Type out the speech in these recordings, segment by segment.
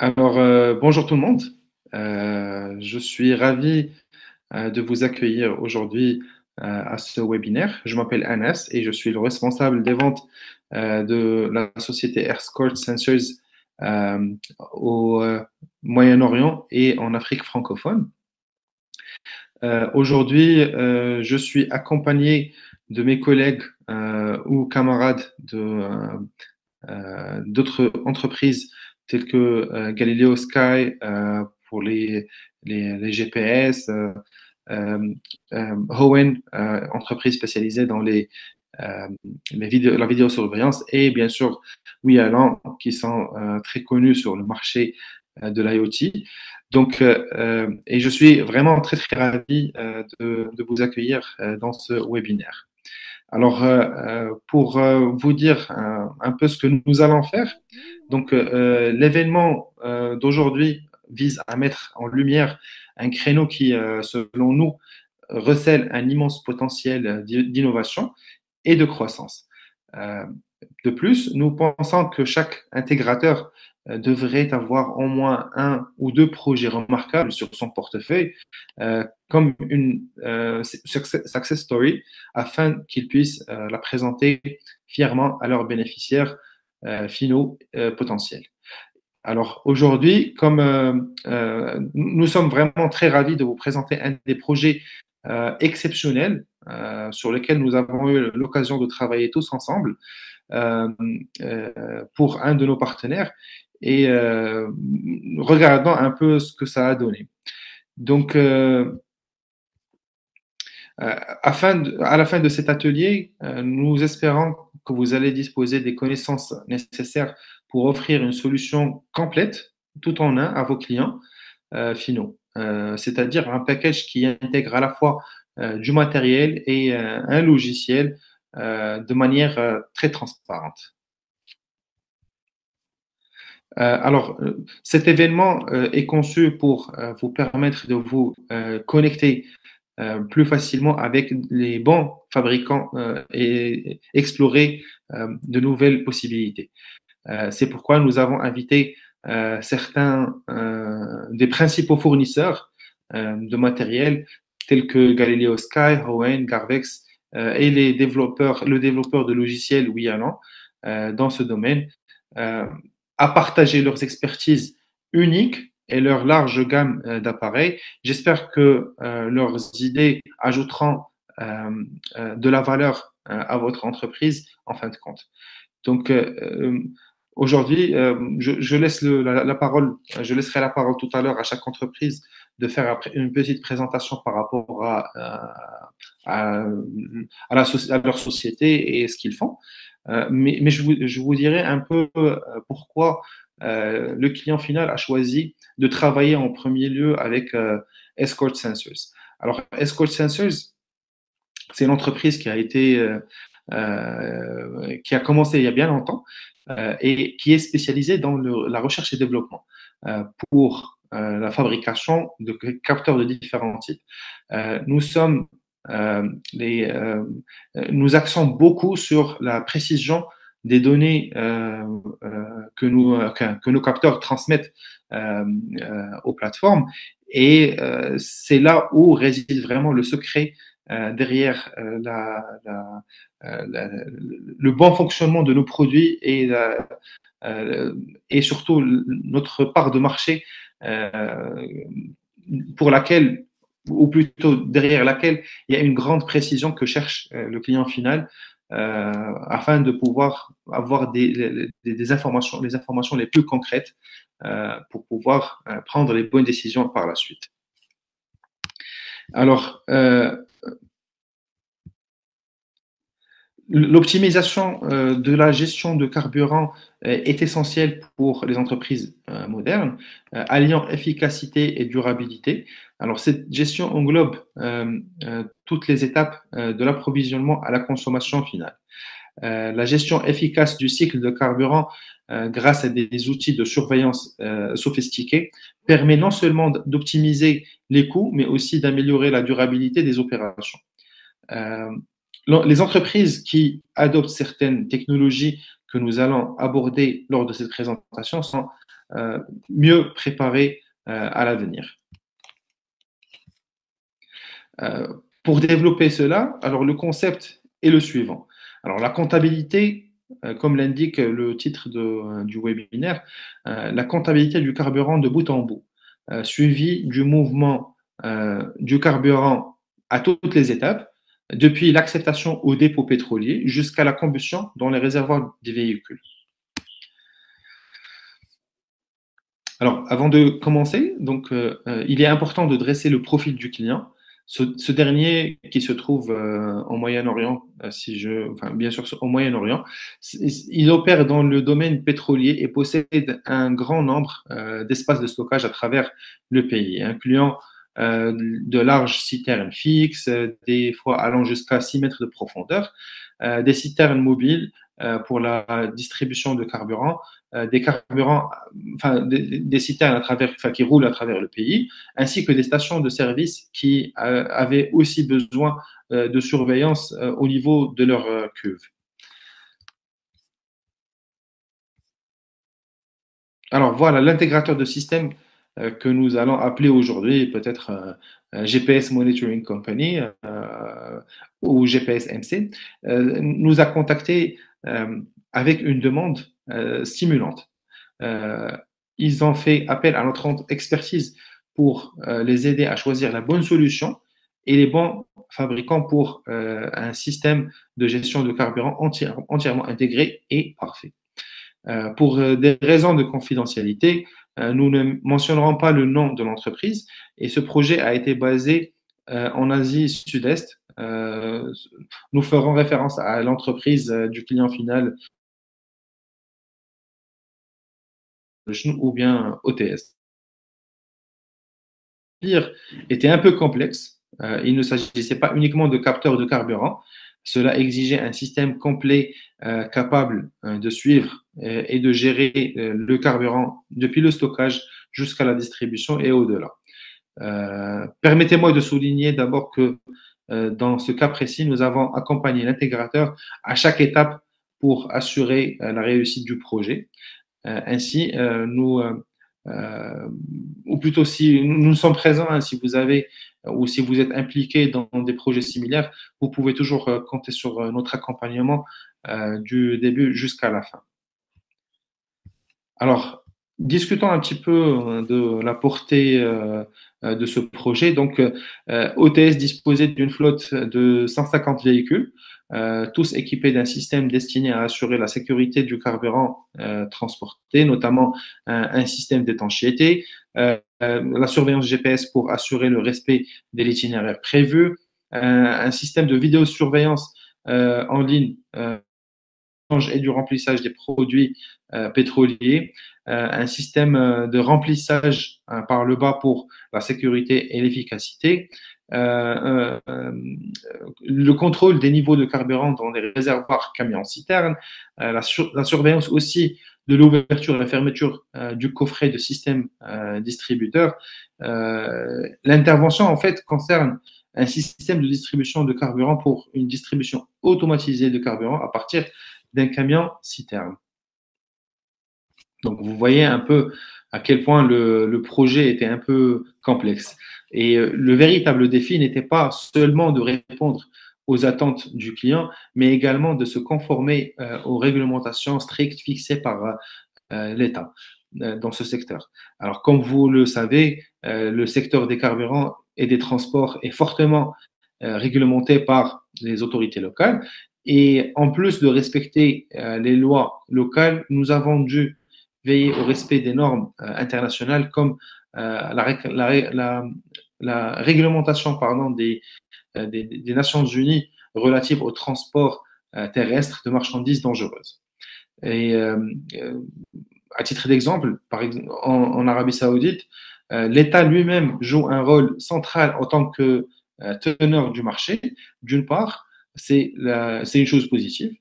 Bonjour tout le monde. Je suis ravi de vous accueillir aujourd'hui à ce webinaire. Je m'appelle Anas et je suis le responsable des ventes de la société Escort Sensors euh, au Moyen-Orient et en Afrique francophone. Aujourd'hui, je suis accompagné de mes collègues ou camarades d'autres entreprises telles que Galileo Sky pour les GPS, Howen, entreprise spécialisée dans la vidéosurveillance, et bien sûr WeAlan, qui sont très connus sur le marché de l'IoT. Et je suis vraiment très très ravi de vous accueillir dans ce webinaire. Pour vous dire un peu ce que nous allons faire, l'événement d'aujourd'hui vise à mettre en lumière un créneau qui, selon nous, recèle un immense potentiel d'innovation et de croissance. Euh, de plus, nous pensons que chaque intégrateur devrait avoir au moins un ou deux projets remarquables sur son portefeuille, comme une success story, afin qu'ils puissent la présenter fièrement à leurs bénéficiaires finaux potentiels. Alors aujourd'hui, comme nous sommes vraiment très ravis de vous présenter un des projets exceptionnels sur lesquels nous avons eu l'occasion de travailler tous ensemble euh, pour un de nos partenaires et regardons un peu ce que ça a donné. Donc, à la fin de cet atelier, nous espérons que vous allez disposer des connaissances nécessaires pour offrir une solution complète, tout en un, à vos clients finaux. C'est-à-dire un package qui intègre à la fois du matériel et un logiciel de manière très transparente. Cet événement est conçu pour vous permettre de vous connecter plus facilement avec les bons fabricants et explorer de nouvelles possibilités. C'est pourquoi nous avons invité certains des principaux fournisseurs de matériel tels que Galileo Sky, Hoenn, Garvex et le développeur de logiciels WeAlan dans ce domaine, euh, à partager leurs expertises uniques et leur large gamme d'appareils. J'espère que leurs idées ajouteront de la valeur à votre entreprise en fin de compte. Donc, aujourd'hui, je laisse la parole, je laisserai la parole tout à l'heure à chaque entreprise de faire après une petite présentation par rapport à, à leur société et ce qu'ils font. Mais je vous dirai un peu pourquoi le client final a choisi de travailler en premier lieu avec Escort Sensors. Alors, Escort Sensors, c'est une entreprise qui a commencé il y a bien longtemps et qui est spécialisée dans la recherche et développement pour la fabrication de capteurs de différents types. Nous sommes nous axons beaucoup sur la précision des données que nos capteurs transmettent aux plateformes, et c'est là où réside vraiment le secret derrière le bon fonctionnement de nos produits et surtout notre part de marché euh, pour laquelle, ou plutôt derrière laquelle, il y a une grande précision que cherche le client final afin de pouvoir avoir des informations, les informations les plus concrètes pour pouvoir prendre les bonnes décisions par la suite. Alors, l'optimisation de la gestion de carburant est essentielle pour les entreprises modernes, alliant efficacité et durabilité. Alors, cette gestion englobe toutes les étapes de l'approvisionnement à la consommation finale. La gestion efficace du cycle de carburant grâce à des outils de surveillance sophistiqués permet non seulement d'optimiser les coûts, mais aussi d'améliorer la durabilité des opérations. Euh, les entreprises qui adoptent certaines technologies que nous allons aborder lors de cette présentation sont mieux préparés à l'avenir. Euh, pour développer cela, alors le concept est le suivant. Alors la comptabilité, comme l'indique le titre du webinaire, la comptabilité du carburant de bout en bout, suivi du mouvement du carburant à toutes les étapes, depuis l'acceptation au dépôt pétrolier jusqu'à la combustion dans les réservoirs des véhicules. Alors, avant de commencer, donc, il est important de dresser le profil du client. Ce dernier qui se trouve en Moyen-Orient, enfin, bien sûr au Moyen-Orient, il opère dans le domaine pétrolier et possède un grand nombre d'espaces de stockage à travers le pays, incluant de larges citernes fixes, des fois allant jusqu'à 6 mètres de profondeur, des citernes mobiles pour la distribution de carburant, des carburants, enfin des citernes qui roulent à travers le pays, ainsi que des stations de service qui avaient aussi besoin de surveillance au niveau de leur cuve. Alors voilà l'intégrateur de système que nous allons appeler aujourd'hui peut-être GPS Monitoring Company ou GPS MC, nous a contacté avec une demande stimulante. Euh, Ils ont fait appel à notre expertise pour les aider à choisir la bonne solution et les bons fabricants pour un système de gestion de carburant entièrement intégré et parfait. Pour des raisons de confidentialité, nous ne mentionnerons pas le nom de l'entreprise et ce projet a été basé en Asie Sud-Est. Nous ferons référence à l'entreprise du client final ou bien OTS. Pire était un peu complexe. Il ne s'agissait pas uniquement de capteurs de carburant. Cela exigeait un système complet capable de suivre et de gérer le carburant depuis le stockage jusqu'à la distribution et au-delà. Permettez-moi de souligner d'abord que dans ce cas précis, nous avons accompagné l'intégrateur à chaque étape pour assurer la réussite du projet. Ainsi, ou plutôt si nous sommes présents, hein, si vous avez ou si vous êtes impliqué dans des projets similaires, vous pouvez toujours compter sur notre accompagnement du début jusqu'à la fin. Alors, discutons un petit peu de la portée de ce projet. Donc, OTS disposait d'une flotte de 150 véhicules, tous équipés d'un système destiné à assurer la sécurité du carburant transporté, notamment un système d'étanchéité, la surveillance GPS pour assurer le respect de l'itinéraire prévu, un système de vidéosurveillance en ligne et du remplissage des produits pétroliers, un système de remplissage par le bas pour la sécurité et l'efficacité, le contrôle des niveaux de carburant dans les réservoirs camions-citernes, la surveillance aussi de l'ouverture et la fermeture du coffret de système distributeur. L'intervention, en fait, concerne un système de distribution de carburant pour une distribution automatisée de carburant à partir d'un camion citerne. Donc, vous voyez un peu à quel point le projet était un peu complexe. Et le véritable défi n'était pas seulement de répondre aux attentes du client, mais également de se conformer aux réglementations strictes fixées par l'État dans ce secteur. Alors, comme vous le savez, le secteur des carburants et des transports est fortement réglementé par les autorités locales. Et en plus de respecter les lois locales, nous avons dû veiller au respect des normes internationales comme la réglementation pardon, des Nations Unies relative au transport terrestre de marchandises dangereuses. Et à titre d'exemple, en Arabie Saoudite, l'État lui-même joue un rôle central en tant que teneur du marché. D'une part, c'est une chose positive.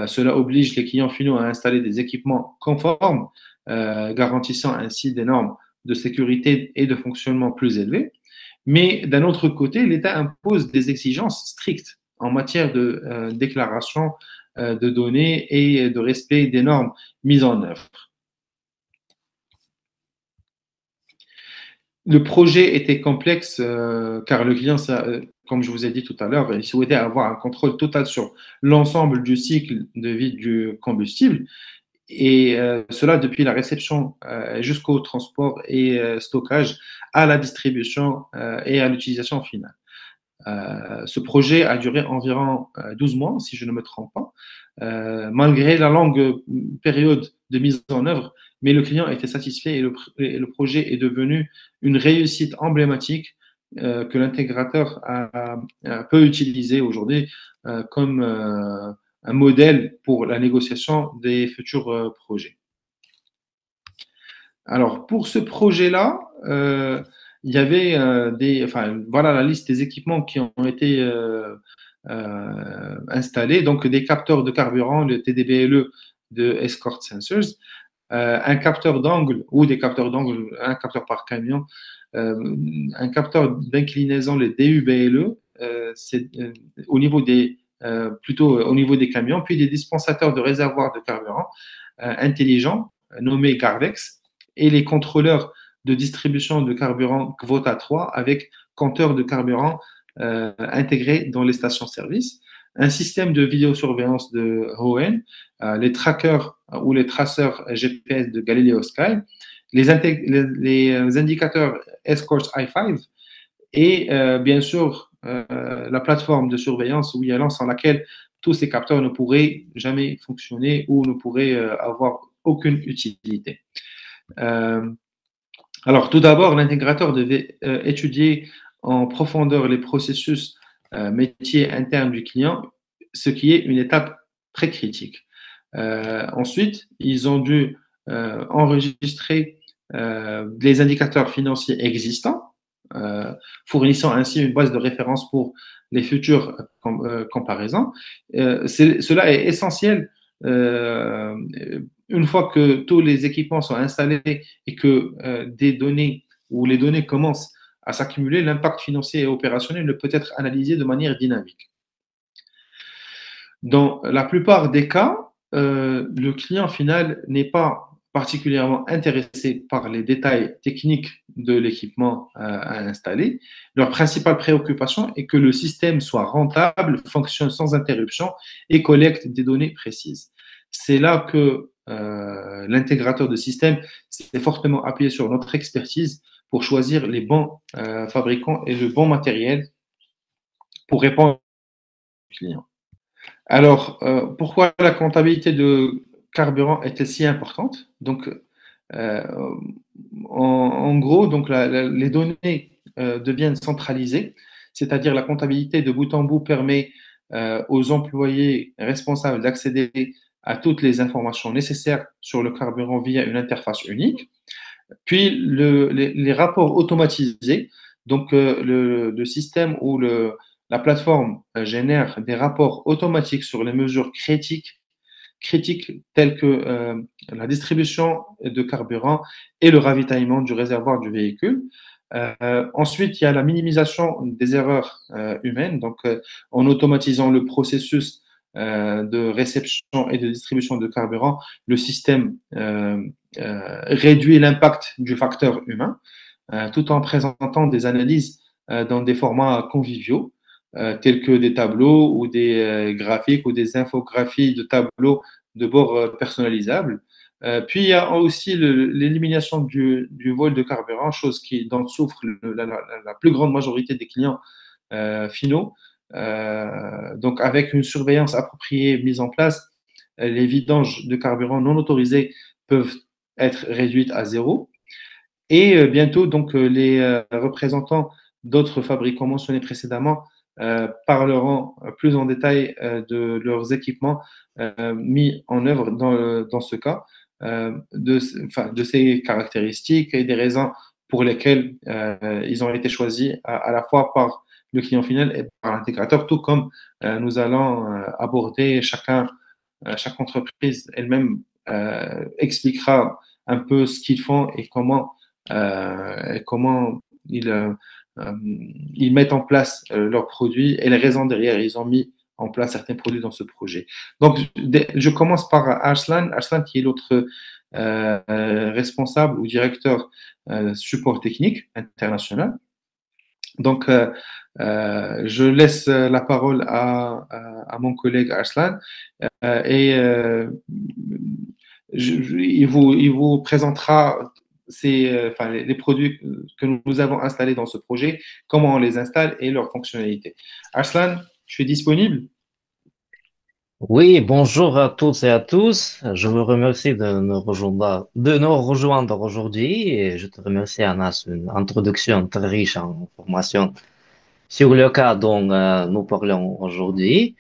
Cela oblige les clients finaux à installer des équipements conformes, garantissant ainsi des normes de sécurité et de fonctionnement plus élevées. Mais d'un autre côté, l'État impose des exigences strictes en matière de déclaration de données et de respect des normes mises en œuvre. Le projet était complexe car le client, comme je vous ai dit tout à l'heure, il souhaitait avoir un contrôle total sur l'ensemble du cycle de vie du combustible et cela depuis la réception jusqu'au transport et stockage, à la distribution et à l'utilisation finale. Ce projet a duré environ 12 mois, si je ne me trompe pas, malgré la longue période de mise en œuvre, mais le client était satisfait et le projet est devenu une réussite emblématique que l'intégrateur peut utiliser aujourd'hui comme un modèle pour la négociation des futurs projets. Alors, pour ce projet-là, il y avait enfin, voilà la liste des équipements qui ont été installés. Donc, des capteurs de carburant, le TDBLE de Escort Sensors, un capteur d'angle ou des capteurs d'angle, un capteur par camion, un capteur d'inclinaison, le DUBLE, c'est au niveau plutôt au niveau des camions, puis des dispensateurs de réservoirs de carburant intelligents nommés Garvex et les contrôleurs de distribution de carburant Kvota 3 avec compteur de carburant intégré dans les stations-service, un système de vidéosurveillance de Hohen, les trackers ou les traceurs GPS de Galileo Sky, les indicateurs Escort i5 et bien sûr la plateforme de surveillance WIALAN sans laquelle tous ces capteurs ne pourraient jamais fonctionner ou ne pourraient avoir aucune utilité. Alors, tout d'abord, l'intégrateur devait étudier en profondeur les processus métiers internes du client, ce qui est une étape très critique. Ensuite, ils ont dû enregistrer les indicateurs financiers existants, fournissant ainsi une base de référence pour les futures comparaisons. Cela est essentiel euh, une fois que tous les équipements sont installés et que des données ou les données commencent à s'accumuler, l'impact financier et opérationnel ne peut être analysé de manière dynamique. Dans la plupart des cas, le client final n'est pas particulièrement intéressé par les détails techniques de l'équipement à installer. Leur principale préoccupation est que le système soit rentable, fonctionne sans interruption et collecte des données précises. C'est là que l'intégrateur de système s'est fortement appuyé sur notre expertise pour choisir les bons fabricants et le bon matériel pour répondre aux clients. Alors, pourquoi la comptabilité de carburant est-elle si importante? Donc, euh, en gros, donc les données deviennent centralisées, c'est-à-dire la comptabilité de bout en bout permet aux employés responsables d'accéder à toutes les informations nécessaires sur le carburant via une interface unique. Puis, les rapports automatisés, donc le système ou la plateforme génère des rapports automatiques sur les mesures critiques telles que la distribution de carburant et le ravitaillement du réservoir du véhicule. Ensuite, il y a la minimisation des erreurs humaines, donc en automatisant le processus de réception et de distribution de carburant, le système réduit l'impact du facteur humain, tout en présentant des analyses dans des formats conviviaux, tels que des tableaux ou des graphiques ou des infographies de tableaux de bord personnalisables. Puis il y a aussi l'élimination du vol de carburant, chose dont souffre la plus grande majorité des clients finaux. Donc avec une surveillance appropriée mise en place, les vidanges de carburant non autorisés peuvent être réduites à zéro. Et bientôt, donc, les représentants d'autres fabricants mentionnés précédemment parleront plus en détail de leurs équipements mis en œuvre dans ce cas, de ces caractéristiques et des raisons pour lesquelles ils ont été choisis à la fois par le client final et par l'intégrateur, tout comme nous allons aborder chaque entreprise elle-même expliquera un peu ce qu'ils font et comment ils, euh, euh, ils mettent en place leurs produits et les raisons derrière. Ils ont mis en place certains produits dans ce projet. Donc, je commence par Arslan qui est l'autre responsable ou directeur support technique international. Donc, je laisse la parole à mon collègue Arslan et il vous présentera enfin, les produits que nous avons installés dans ce projet, comment on les installe et leurs fonctionnalités. Arslan, je suis disponible? Oui, bonjour à toutes et à tous. Je vous remercie de nous rejoindre aujourd'hui et je te remercie, Anna, c'est une introduction très riche en informations sur le cas dont nous parlons aujourd'hui.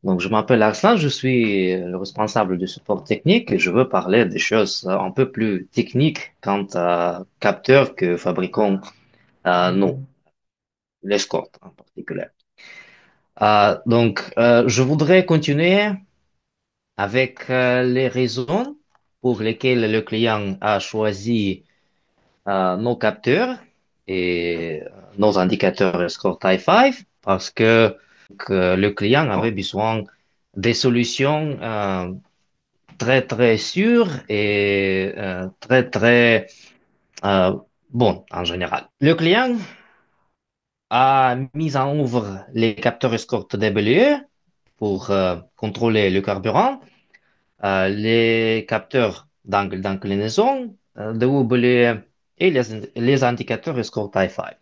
Donc, je m'appelle Arslan, je suis le responsable du support technique et je veux parler des choses un peu plus techniques quant à capteurs que fabriquons nous, l'Escort en particulier. Je voudrais continuer avec les raisons pour lesquelles le client a choisi nos capteurs et nos indicateurs Escort i5 parce que le client avait besoin des solutions très très sûres et très très euh, bonnes en général. Le client a mis en œuvre les capteurs Escort DBLE pour contrôler le carburant, les capteurs d'angle d'inclinaison, de WBE et les indicateurs Escort i5.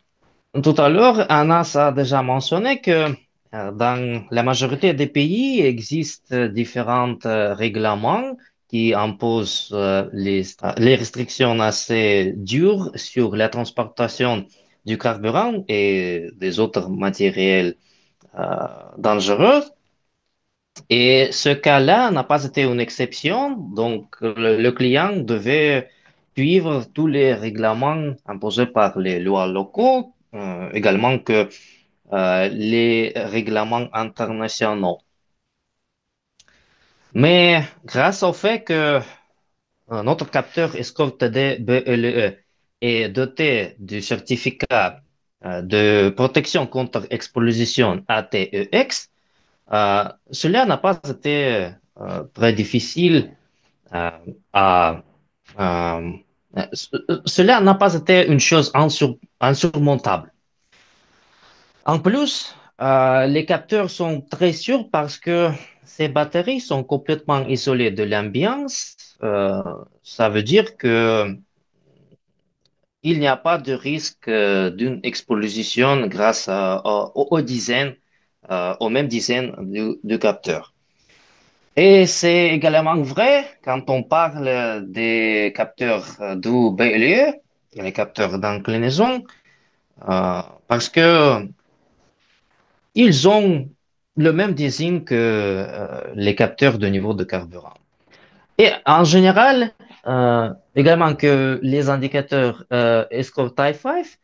Tout à l'heure, Anas a déjà mentionné que dans la majorité des pays existent différents règlements qui imposent les restrictions assez dures sur la transportation du carburant et des autres matériels euh, dangereux. Et ce cas-là n'a pas été une exception, donc le client devait suivre tous les règlements imposés par les lois locaux, également que les règlements internationaux. Mais grâce au fait que notre capteur Escort DBLE est doté du certificat de protection contre exposition ATEX, cela n'a pas été très difficile euh, à, euh, cela n'a pas été une chose insurmontable. En plus, les capteurs sont très sûrs parce que ces batteries sont complètement isolées de l'ambiance. Ça veut dire que il n'y a pas de risque d'une explosion grâce aux dizaines, aux mêmes dizaines de capteurs. Et c'est également vrai quand on parle des capteurs du BLE, les capteurs d'inclinaison, parce que ils ont le même design que les capteurs de niveau de carburant. Et en général, également que les indicateurs Escort i5,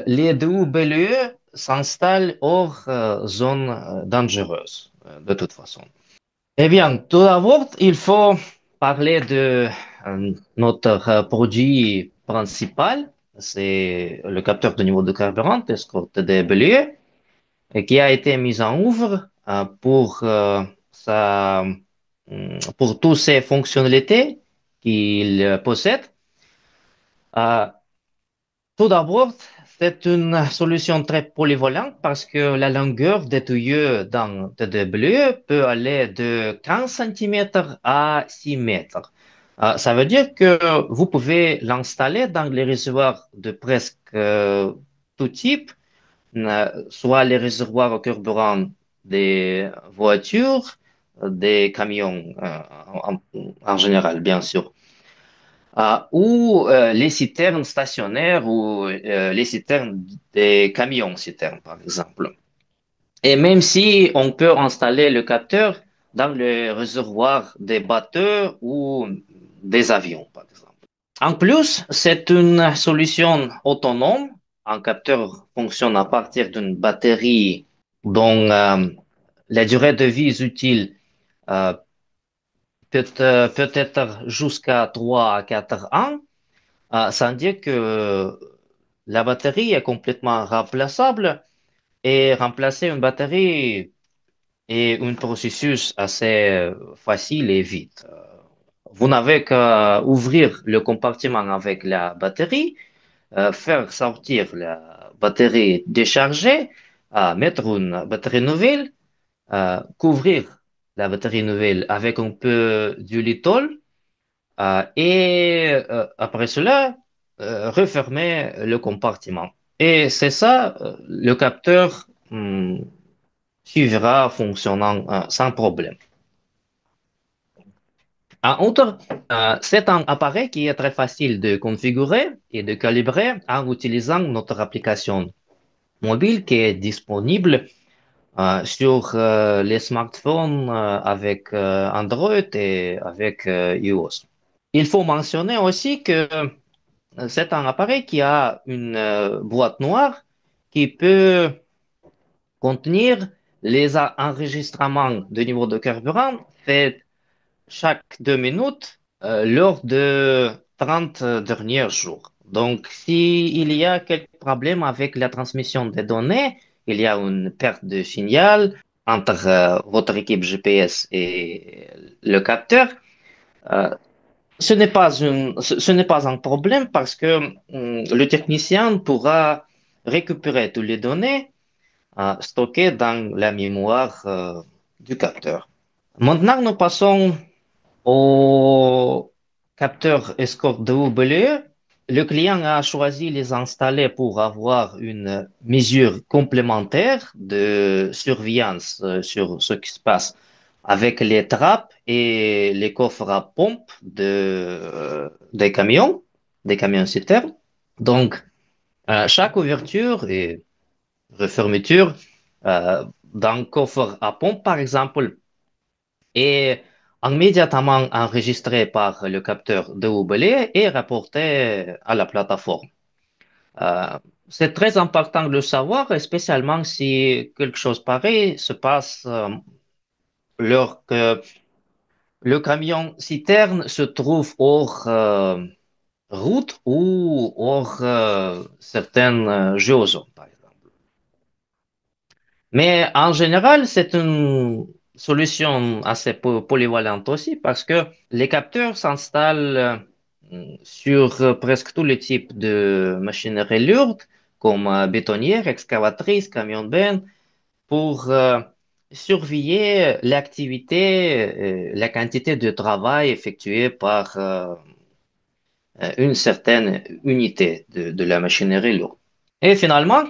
les deux BLE s'installent hors zone dangereuse, de toute façon. Eh bien, tout d'abord, il faut parler de notre produit principal. C'est le capteur de niveau de carburant, Escort DBLE, et qui a été mis en œuvre pour toutes ces fonctionnalités qu'il possède. Euh, Tout d'abord, c'est une solution très polyvalente parce que la longueur des tuyaux dans TDW peut aller de 15 cm à 6 mètres. Ça veut dire que vous pouvez l'installer dans les réservoirs de presque tout type, soit les réservoirs au carburant des voitures, des camions en général, bien sûr, ou les citernes stationnaires ou les citernes des camions citernes, par exemple. Et même si on peut installer le capteur dans le réservoir des bateaux ou des avions, par exemple. En plus, c'est une solution autonome. Un capteur fonctionne à partir d'une batterie dont la durée de vie utile euh, peut être jusqu'à 3 à 4 ans. Ça veut dire que la batterie est complètement remplaçable et remplacer une batterie est un processus assez facile et vite. Vous n'avez qu'à ouvrir le compartiment avec la batterie, faire sortir la batterie déchargée, mettre une batterie nouvelle, couvrir la batterie nouvelle avec un peu du litol et après cela, refermer le compartiment. Et c'est ça, le capteur suivra fonctionnant sans problème. En outre, c'est un appareil qui est très facile de configurer et de calibrer en utilisant notre application mobile qui est disponible sur les smartphones avec Android et avec iOS. Il faut mentionner aussi que c'est un appareil qui a une boîte noire qui peut contenir les enregistrements de niveau de carburant faits chaque 2 minutes lors de 30 derniers jours. Donc, s'il y a quelques problèmes avec la transmission des données, il y a une perte de signal entre votre équipe GPS et le capteur, euh, ce n'est pas un problème parce que le technicien pourra récupérer toutes les données stockées dans la mémoire du capteur. Maintenant, nous passons au capteur Escort WBLE. Le client a choisi les installer pour avoir une mesure complémentaire de surveillance sur ce qui se passe avec les trappes et les coffres à pompe des camions citernes. Donc, chaque ouverture et refermeture d'un coffre à pompe, par exemple, est immédiatement enregistré par le capteur de Hubble et rapporté à la plateforme. Euh, c'est très important de le savoir, spécialement si quelque chose pareil se passe lors que le camion citerne se trouve hors route ou hors certaines géozones, par exemple. Mais en général, c'est une solution assez polyvalente aussi parce que les capteurs s'installent sur presque tous les types de machinerie lourde, comme bétonnière, excavatrice, camion benne, pour surveiller l'activité, la quantité de travail effectué par une certaine unité de la machinerie lourde. Et finalement,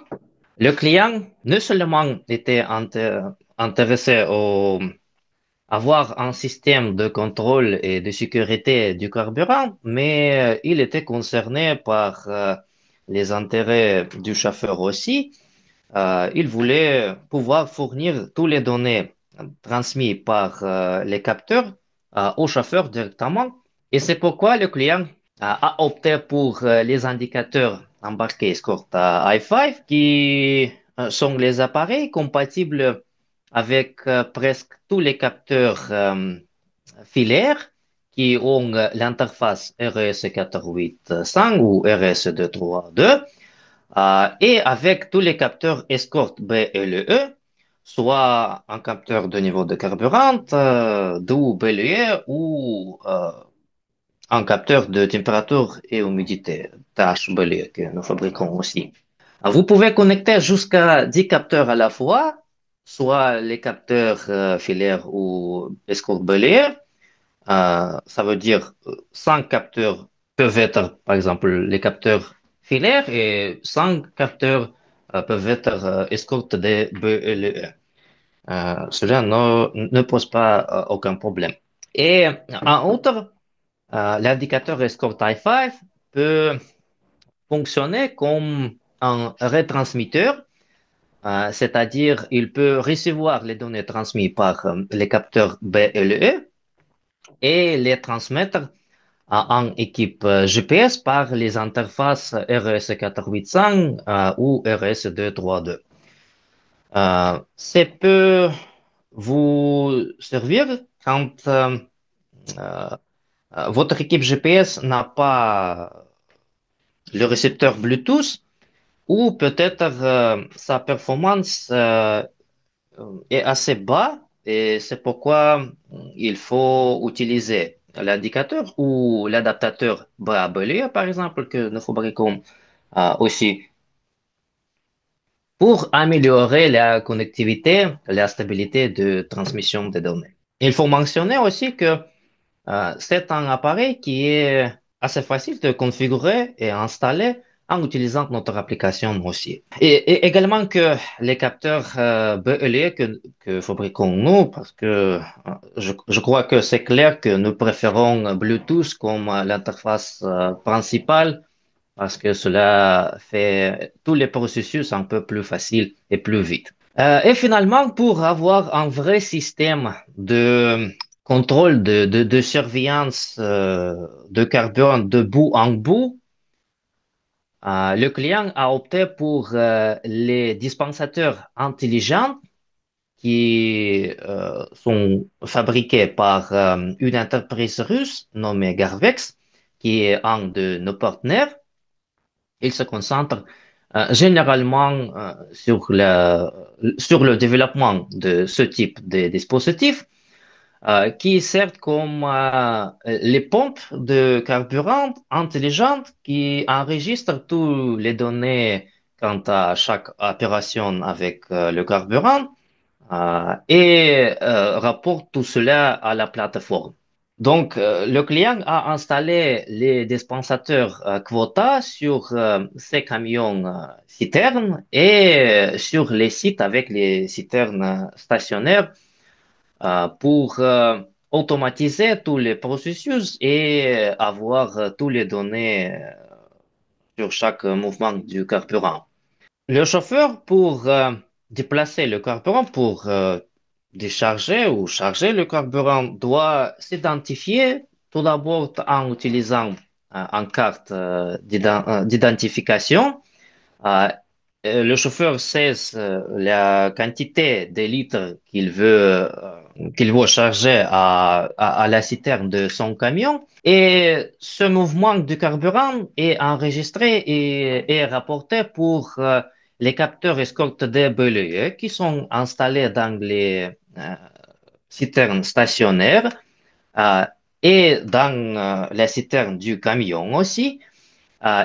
le client ne seulement était intéressé au avoir un système de contrôle et de sécurité du carburant, mais il était concerné par les intérêts du chauffeur aussi. Il voulait pouvoir fournir toutes les données transmises par les capteurs au chauffeur directement. Et c'est pourquoi le client a opté pour les indicateurs embarqués Escort i5 qui sont les appareils compatibles avec presque tous les capteurs filaires qui ont l'interface RS485 ou RS232 et avec tous les capteurs Escort BLE, soit un capteur de niveau de carburant, WBLE ou un capteur de température et humidité, THBLE, que nous fabriquons aussi. Vous pouvez connecter jusqu'à 10 capteurs à la fois, soit les capteurs filaires ou Escort BLE. Ça veut dire 5 capteurs peuvent être, par exemple, les capteurs filaires et 5 capteurs peuvent être Escort de BLE. Cela ne pose pas aucun problème. Et en outre, l'indicateur Escort i5 peut fonctionner comme un retransmetteur, c'est-à-dire il peut recevoir les données transmises par les capteurs BLE et les transmettre en équipe GPS par les interfaces RS485 ou RS232. Ça peut vous servir quand euh, votre équipe GPS n'a pas le récepteur Bluetooth ou peut-être sa performance est assez bas et c'est pourquoi il faut utiliser l'indicateur ou l'adaptateur BABLE, par exemple, que nous fabriquons aussi pour améliorer la connectivité, la stabilité de transmission des données. Il faut mentionner aussi que c'est un appareil qui est assez facile de configurer et installer en utilisant notre application aussi. Et également que les capteurs BLE que fabriquons-nous, parce que je crois que c'est clair que nous préférons Bluetooth comme l'interface principale parce que cela fait tous les processus un peu plus faciles et plus vite. Et finalement, pour avoir un vrai système de contrôle de surveillance de carburant de bout en bout, le client a opté pour les dispensateurs intelligents qui sont fabriqués par une entreprise russe nommée Garvex, qui est un de nos partenaires. Il se concentre généralement sur le développement de ce type de dispositifs qui servent comme les pompes de carburant intelligentes qui enregistrent toutes les données quant à chaque opération avec le carburant et rapportent tout cela à la plateforme. Donc, le client a installé les dispensateurs Quota sur ses camions citernes et sur les sites avec les citernes stationnaires pour automatiser tous les processus et avoir toutes les données sur chaque mouvement du carburant. Le chauffeur, pour déplacer le carburant, pour décharger ou charger le carburant, doit s'identifier tout d'abord en utilisant une carte d'identification. Euh, le chauffeur sait la quantité de litres qu'il veut charger à la citerne de son camion. Et ce mouvement du carburant est enregistré et rapporté pour les capteurs escorte de BLE qui sont installés dans les citernes stationnaires euh, et dans la citerne du camion aussi.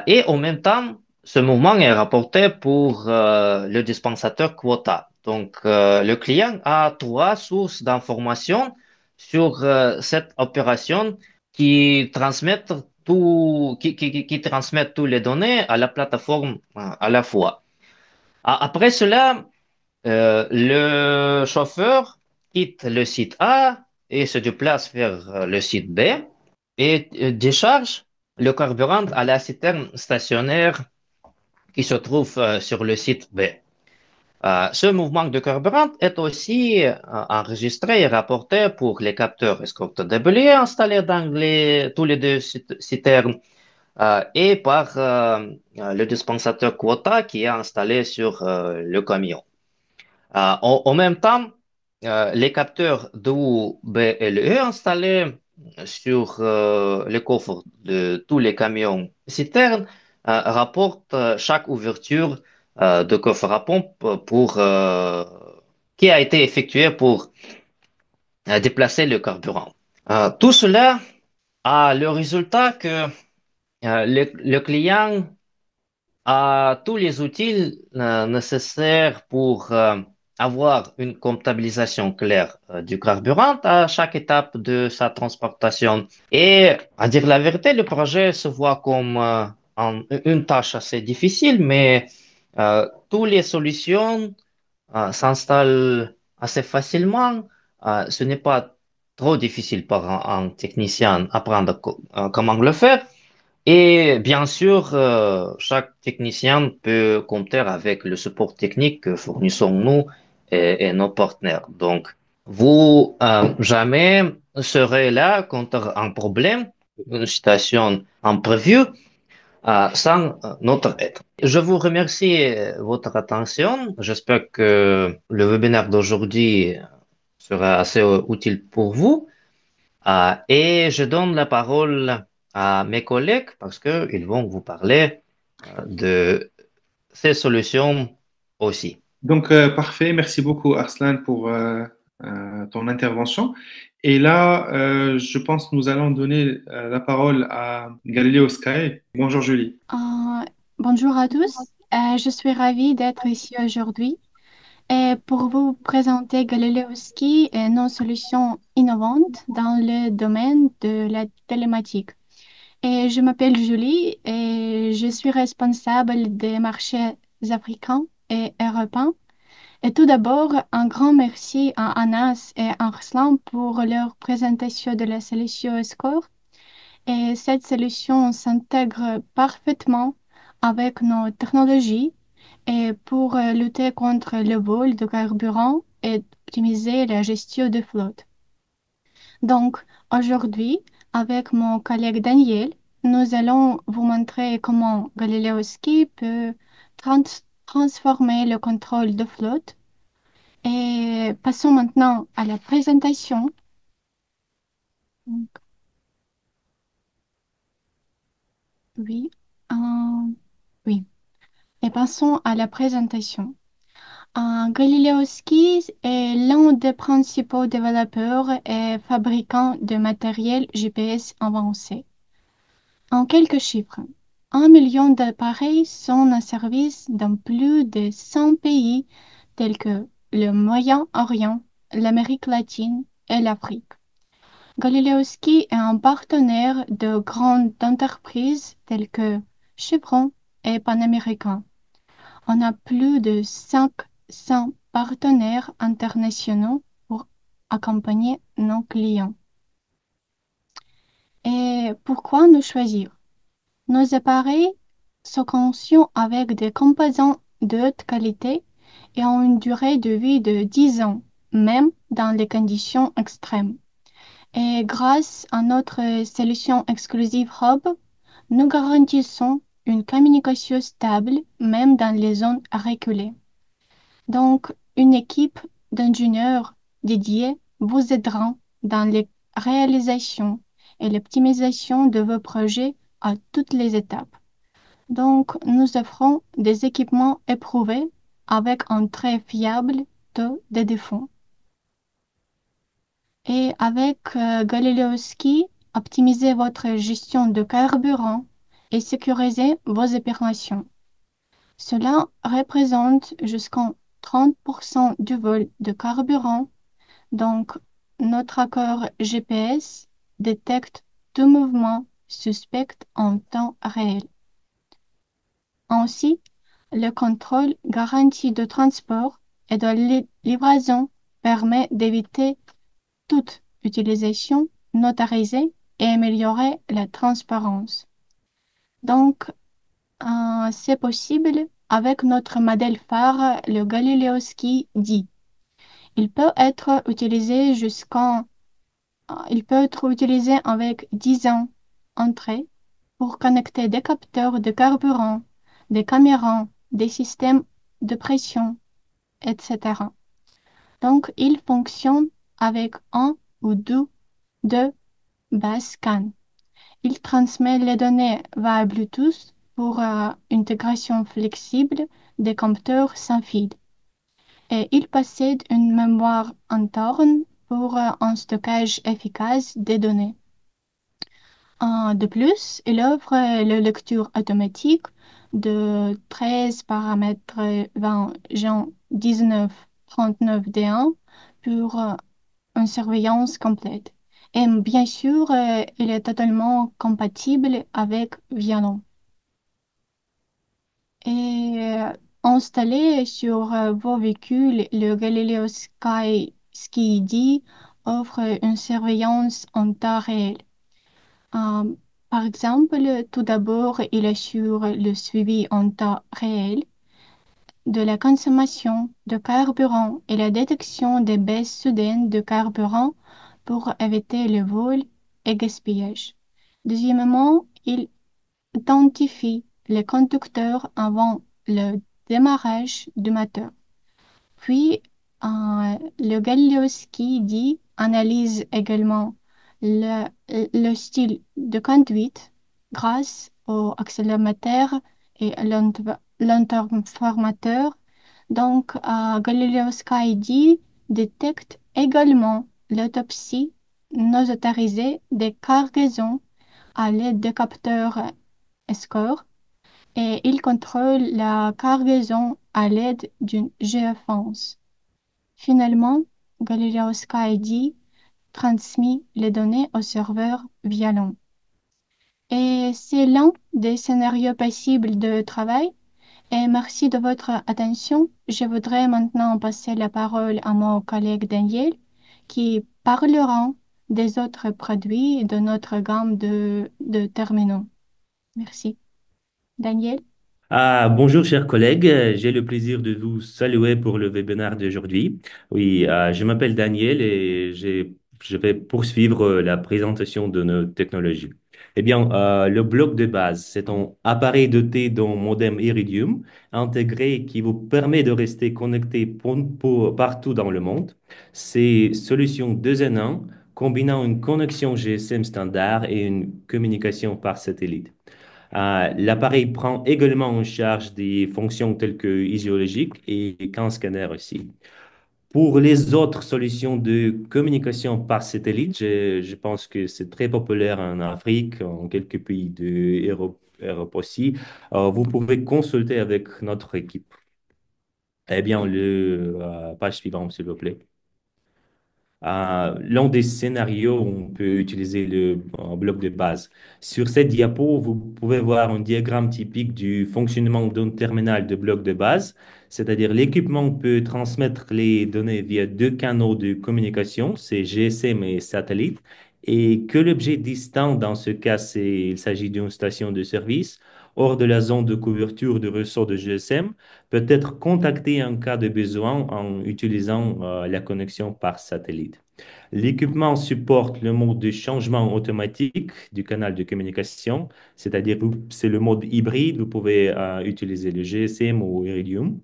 Et en même temps, ce mouvement est rapporté pour le dispensateur quota. Donc, le client a trois sources d'informations sur cette opération qui transmettent qui transmettent toutes les données à la plateforme à la fois. Après cela, le chauffeur quitte le site A et se déplace vers le site B et décharge le carburant à la citerne stationnaire qui se trouve sur le site B. Ce mouvement de carburant est aussi enregistré et rapporté pour les capteurs escorte déblais installés dans tous les deux citernes et par le dispensateur quota qui est installé sur le camion. En même temps, les capteurs WBLE installés sur les coffres de tous les camions citernes rapportent chaque ouverture de coffre à pompe qui a été effectuée pour déplacer le carburant. Tout cela a le résultat que le client à tous les outils nécessaires pour avoir une comptabilisation claire du carburant à chaque étape de sa transportation. Et à dire la vérité, le projet se voit comme une tâche assez difficile, mais toutes les solutions s'installent assez facilement. Ce n'est pas trop difficile pour un technicien apprendre comment le faire. Et bien sûr, chaque technicien peut compter avec le support technique que fournissons-nous et nos partenaires. Donc, vous jamais serez là contre un problème, une situation imprévue, sans notre aide. Je vous remercie de votre attention. J'espère que le webinaire d'aujourd'hui sera assez utile pour vous. Et je donne la parole à mes collègues parce qu'ils vont vous parler de ces solutions aussi. Donc, parfait. Merci beaucoup, Arslan, pour ton intervention. Et là, je pense que nous allons donner la parole à Galileo Sky. Bonjour, Julie. Bonjour à tous. Je suis ravie d'être ici aujourd'hui et pour vous présenter Galileoski et nos solutions innovantes dans le domaine de la télématique. Et je m'appelle Julie et je suis responsable des marchés africains et européens. Et tout d'abord, un grand merci à Anas et Arslan pour leur présentation de la solution Score. Et cette solution s'intègre parfaitement avec nos technologies et pour lutter contre le vol de carburant et optimiser la gestion de flotte. Donc, aujourd'hui, avec mon collègue Daniel, nous allons vous montrer comment Galileo Ski peut trans- transformer le contrôle de flotte. Et passons maintenant à la présentation. Donc, oui, euh, oui. Et passons à la présentation. Galileo Skis est l'un des principaux développeurs et fabricants de matériel GPS avancé. En quelques chiffres, 1 million d'appareils sont en service dans plus de 100 pays tels que le Moyen-Orient, l'Amérique latine et l'Afrique. Galileo Ski est un partenaire de grandes entreprises telles que Chevron et Pan American. On a plus de 500 partenaires internationaux pour accompagner nos clients. Et pourquoi nous choisir? Nos appareils sont conçus avec des composants de haute qualité et ont une durée de vie de 10 ans, même dans les conditions extrêmes. Et grâce à notre solution exclusive Hub, nous garantissons une communication stable même dans les zones reculées. Donc, une équipe d'ingénieurs dédiés vous aidera dans les réalisations et l'optimisation de vos projets à toutes les étapes. Donc, nous offrons des équipements éprouvés avec un très fiable taux de défaut. Et avec Galileo Ski, optimisez votre gestion de carburant et sécurisez vos opérations. Cela représente jusqu'à 30% du vol de carburant. Donc, notre accord GPS détecte tout mouvement suspect en temps réel. Ainsi, le contrôle garanti de transport et de livraison permet d'éviter toute utilisation notarisée et améliorer la transparence. Donc, c'est possible avec notre modèle phare, le Galileo Ski 10. Il peut être utilisé il peut être utilisé avec 10 ans entrée pour connecter des capteurs de carburant, des caméras, des systèmes de pression, etc. Donc, il fonctionne avec un ou deux bases CAN. Il transmet les données via Bluetooth pour intégration flexible des capteurs sans fil. Et il possède une mémoire interne pour un stockage efficace des données. De plus, il offre la lecture automatique de 13 paramètres 20 Jean 1939 D1 pour une surveillance complète. Et bien sûr, il est totalement compatible avec Vianon. Et installé sur vos véhicules, le Galileo Sky Ski D offre une surveillance en temps réel. Euh, Par exemple, tout d'abord, il assure le suivi en temps réel de la consommation de carburant et la détection des baisses soudaines de carburant pour éviter le vol et gaspillage. Deuxièmement, il identifie les conducteurs avant le démarrage du moteur. Puis, le Galiotski dit analyse également le style de conduite grâce au accéléromètre et à l'interférométre. Donc, Galileo Sky D détecte également l'autopsie non autorisée des cargaisons à l'aide de capteurs SCORE et il contrôle la cargaison à l'aide d'une géofence. Finalement, Galileo Sky transmet les données au serveur via LAN. Et c'est l'un des scénarios possibles de travail. Et merci de votre attention. Je voudrais maintenant passer la parole à mon collègue Daniel qui parlera des autres produits de notre gamme de terminaux. Merci. Daniel? Bonjour chers collègues, j'ai le plaisir de vous saluer pour le webinaire d'aujourd'hui. Oui, je m'appelle Daniel et je vais poursuivre la présentation de nos technologies. Eh bien, le bloc de base, c'est un appareil doté d'un modem Iridium intégré qui vous permet de rester connecté partout dans le monde. C'est solution 2 en 1 combinant une connexion GSM standard et une communication par satellite. L'appareil prend également en charge des fonctions telles que iséologique et qu'un scanner aussi. Pour les autres solutions de communication par satellite, je pense que c'est très populaire en Afrique, en quelques pays Europe aussi. Vous pouvez consulter avec notre équipe. Eh bien, page suivante, s'il vous plaît. L'un des scénarios, on peut utiliser le bloc de base. Sur cette diapo, vous pouvez voir un diagramme typique du fonctionnement d'un terminal de bloc de base, c'est-à-dire l'équipement peut transmettre les données via deux canaux de communication, c'est GSM et satellite, et que l'objet distant, dans ce cas, il s'agit d'une station de service, hors de la zone de couverture du réseau de GSM, peut être contacté en cas de besoin en utilisant la connexion par satellite. L'équipement supporte le mode de changement automatique du canal de communication, c'est-à-dire c'est le mode hybride, vous pouvez utiliser le GSM ou Iridium.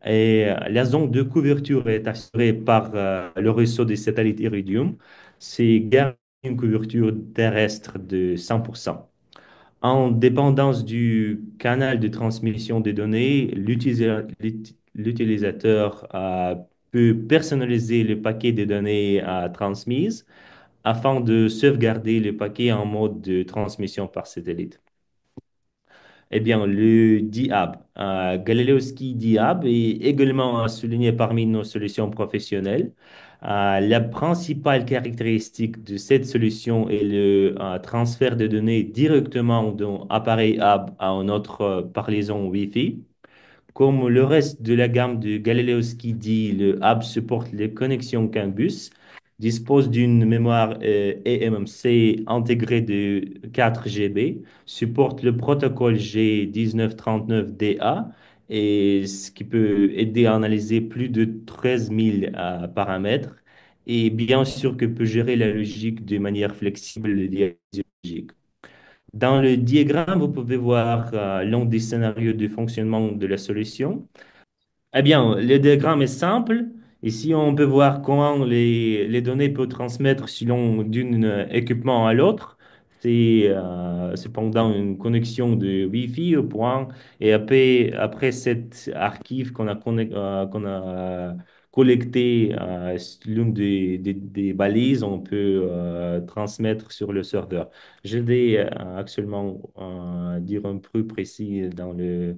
Et la zone de couverture est assurée par le réseau des satellites Iridium. C'est garanti une couverture terrestre de 100%. En dépendance du canal de transmission des données, l'utilisateur peut personnaliser le paquet de données transmises afin de sauvegarder le paquet en mode de transmission par satellite. Eh bien, le DIAB, Galileoski DIAB est également souligné parmi nos solutions professionnelles. La principale caractéristique de cette solution est le transfert de données directement d'un appareil hub à un autre par liaison Wi-Fi. Comme le reste de la gamme de Galileo Skiddy, le hub supporte les connexions CAN bus, dispose d'une mémoire eMMC intégrée de 4 GB, supporte le protocole G1939DA, et ce qui peut aider à analyser plus de 13 000 paramètres, et bien sûr que peut gérer la logique de manière flexible et logique. Dans le diagramme, vous pouvez voir l'un des scénarios de fonctionnement de la solution. Eh bien, le diagramme est simple. Ici, on peut voir comment les données peuvent transmettre selon d'un équipement à l'autre. C'est cependant une connexion de Wi-Fi au point. Et après cet archive qu'on a collecté l'une des balises, on peut transmettre sur le serveur. Je vais actuellement dire un peu précis dans le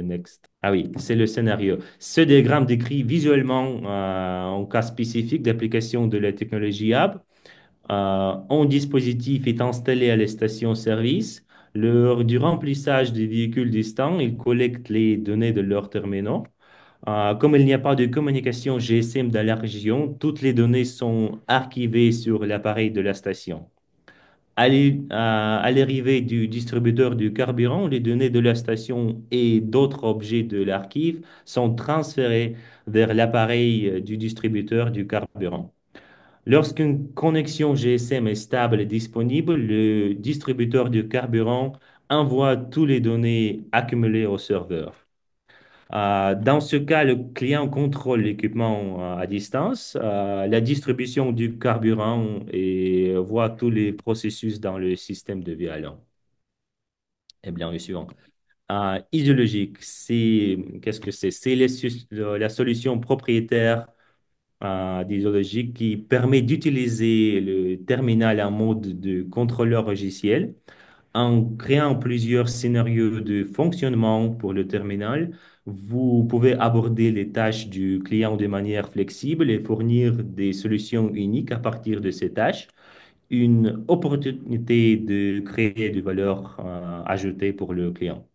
next. Ah oui, c'est le scénario. Ce diagramme décrit visuellement un cas spécifique d'application de la technologie app. Un dispositif est installé à la station-service. Lors du remplissage des véhicules distants, il collecte les données de leurs terminaux. Comme il n'y a pas de communication GSM dans la région, toutes les données sont archivées sur l'appareil de la station. À l'arrivée du distributeur du carburant, les données de la station et d'autres objets de l'archive sont transférés vers l'appareil du distributeur du carburant. Lorsqu'une connexion GSM est stable et disponible, le distributeur du carburant envoie toutes les données accumulées au serveur. Dans ce cas, le client contrôle l'équipement à distance, la distribution du carburant et voit tous les processus dans le système de Vialon. Eh bien, le suivant. Isologique, qu'est-ce que c'est? C'est la solution propriétaire d'Isologique qui permet d'utiliser le terminal en mode de contrôleur logiciel En créant plusieurs scénarios de fonctionnement pour le terminal, vous pouvez aborder les tâches du client de manière flexible et fournir des solutions uniques à partir de ces tâches. Une opportunité de créer de valeur ajoutée pour le client.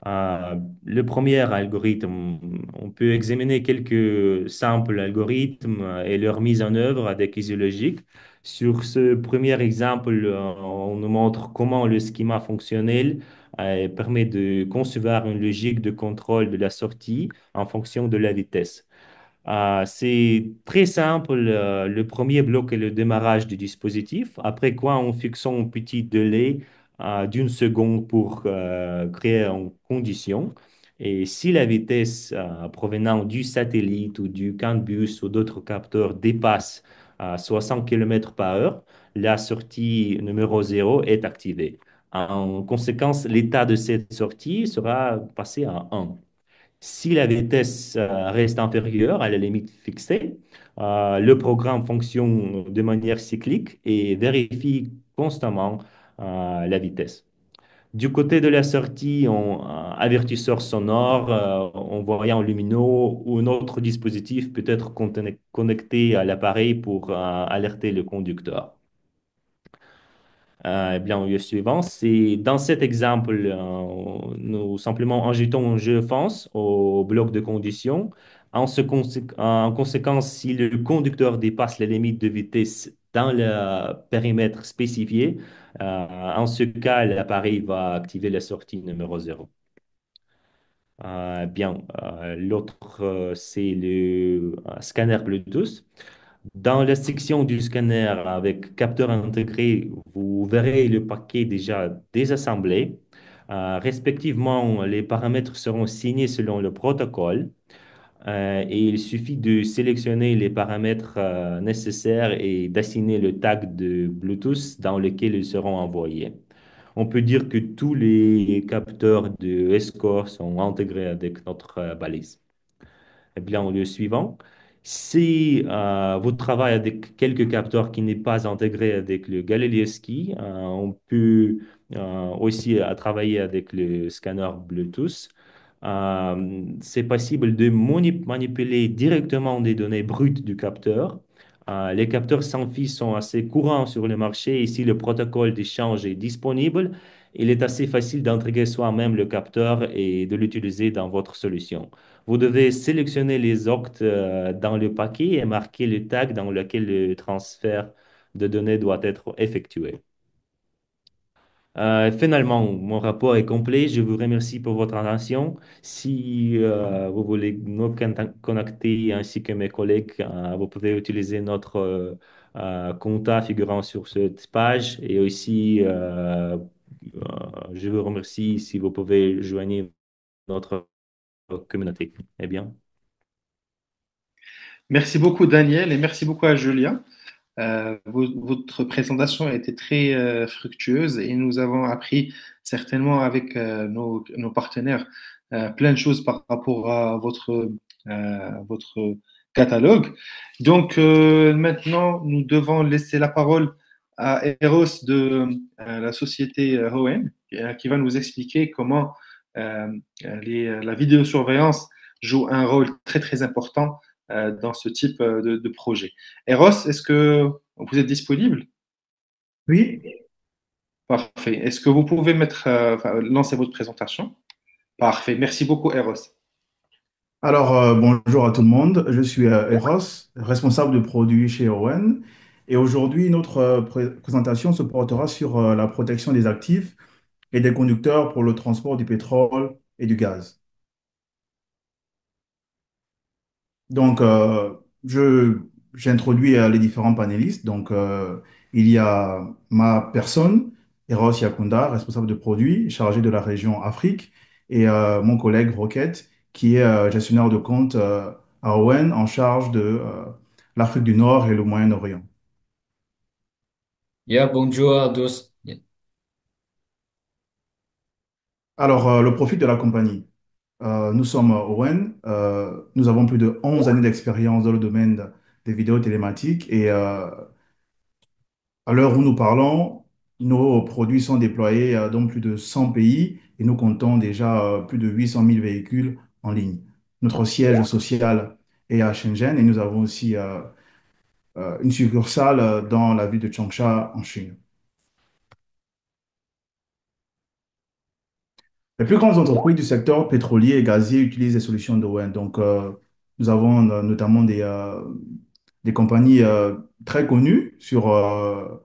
Euh, le premier algorithme, on peut examiner quelques simples algorithmes et leur mise en œuvre avec EasyLogic. Sur ce premier exemple, on nous montre comment le schéma fonctionnel permet de concevoir une logique de contrôle de la sortie en fonction de la vitesse. C'est très simple. Le premier bloc est le démarrage du dispositif, après quoi en fixant un petit délai d'une seconde pour créer une condition. Et si la vitesse provenant du satellite ou du CAN bus ou d'autres capteurs dépasse 60 km par heure, la sortie numéro 0 est activée. En conséquence, l'état de cette sortie sera passé à 1. Si la vitesse reste inférieure à la limite fixée, le programme fonctionne de manière cyclique et vérifie constamment la vitesse. Du côté de la sortie, avertisseur sonore, en voyant lumineux ou un autre dispositif peut être connecté à l'appareil pour alerter le conducteur. Eh bien, le suivant, c'est dans cet exemple, nous simplement ajoutons un jeu France au bloc de conditions. En conséquence, si le conducteur dépasse la limite de vitesse dans le périmètre spécifié, en ce cas, l'appareil va activer la sortie numéro 0. L'autre, c'est le scanner Bluetooth. Dans la section du scanner avec capteur intégré, vous verrez le paquet déjà désassemblé. Respectivement, les paramètres seront signés selon le protocole et il suffit de sélectionner les paramètres nécessaires et d'assigner le tag de Bluetooth dans lequel ils seront envoyés. On peut dire que tous les capteurs de Escort sont intégrés avec notre balise. Eh bien, le suivant, si vous travaillez avec quelques capteurs qui n'est pas intégré avec le Galileo Ski, on peut aussi travailler avec le scanner Bluetooth. C'est possible de manipuler directement des données brutes du capteur. Les capteurs sans fil sont assez courants sur le marché et si le protocole d'échange est disponible, il est assez facile d'intégrer soi-même le capteur et de l'utiliser dans votre solution. Vous devez sélectionner les octs dans le paquet et marquer le tag dans lequel le transfert de données doit être effectué. Finalement, mon rapport est complet. Je vous remercie pour votre attention. Si vous voulez nous connecter ainsi que mes collègues, vous pouvez utiliser notre compte figurant sur cette page. Et aussi, je vous remercie si vous pouvez joindre notre communauté. Eh bien. Merci beaucoup, Daniel, et merci beaucoup à Julia. Votre présentation a été très fructueuse et nous avons appris certainement avec nos partenaires plein de choses par rapport à votre catalogue. Donc maintenant, nous devons laisser la parole à Eros de la société Hoen qui va nous expliquer comment la vidéosurveillance joue un rôle très très important dans ce type de projet. Eros, est-ce que vous êtes disponible? Oui, Parfait. Est-ce que vous pouvez lancer votre présentation? Parfait. Merci beaucoup, Eros. alors bonjour à tout le monde. Je suis Eros, responsable de produits chez Owen. Et aujourd'hui, notre présentation se portera sur la protection des actifs et des conducteurs pour le transport du pétrole et du gaz. Donc, j'introduis les différents panélistes. Donc, il y a ma personne, Eros Yakunda, responsable de produits, chargé de la région Afrique, et mon collègue Rocket, qui est gestionnaire de compte à Owen, en charge de l'Afrique du Nord et le Moyen-Orient. Yeah, bonjour à tous. Alors, le profil de la compagnie. Nous sommes Owen, nous avons plus de 11 années d'expérience dans le domaine des vidéos télématiques et à l'heure où nous parlons, Nos produits sont déployés dans plus de 100 pays et nous comptons déjà plus de 800 000 véhicules en ligne. Notre siège social est à Shenzhen et nous avons aussi une succursale dans la ville de Changsha en Chine. Les plus grandes entreprises du secteur pétrolier et gazier utilisent des solutions d'ON. Donc, nous avons notamment des compagnies très connues sur le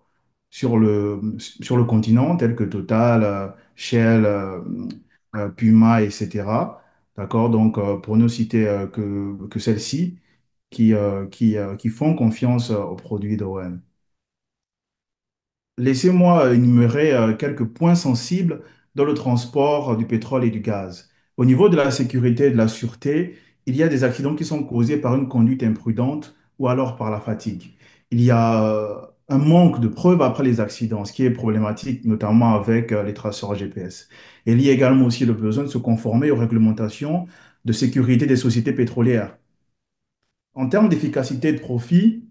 continent, telles que Total, Shell, Puma, etc. D'accord? Donc, pour ne citer que celles-ci qui font confiance aux produits d'ON. Laissez-moi énumérer quelques points sensibles dans le transport du pétrole et du gaz. Au niveau de la sécurité et de la sûreté, il y a des accidents qui sont causés par une conduite imprudente ou alors par la fatigue. Il y a un manque de preuves après les accidents, ce qui est problématique, notamment avec les traceurs GPS. Et il y a également aussi le besoin de se conformer aux réglementations de sécurité des sociétés pétrolières. En termes d'efficacité et de profit,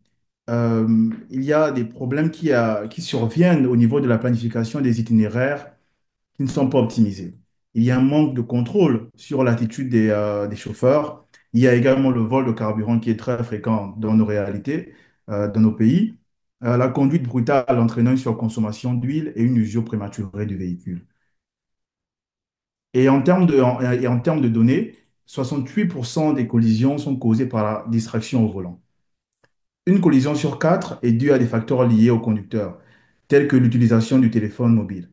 il y a des problèmes qui surviennent au niveau de la planification des itinéraires qui ne sont pas optimisés. Il y a un manque de contrôle sur l'attitude des chauffeurs. Il y a également le vol de carburant qui est très fréquent dans nos réalités, dans nos pays. La conduite brutale entraînant une surconsommation d'huile et une usure prématurée du véhicule. Et en termes de données, 68% des collisions sont causées par la distraction au volant. Une collision sur quatre est due à des facteurs liés au conducteur, tels que l'utilisation du téléphone mobile.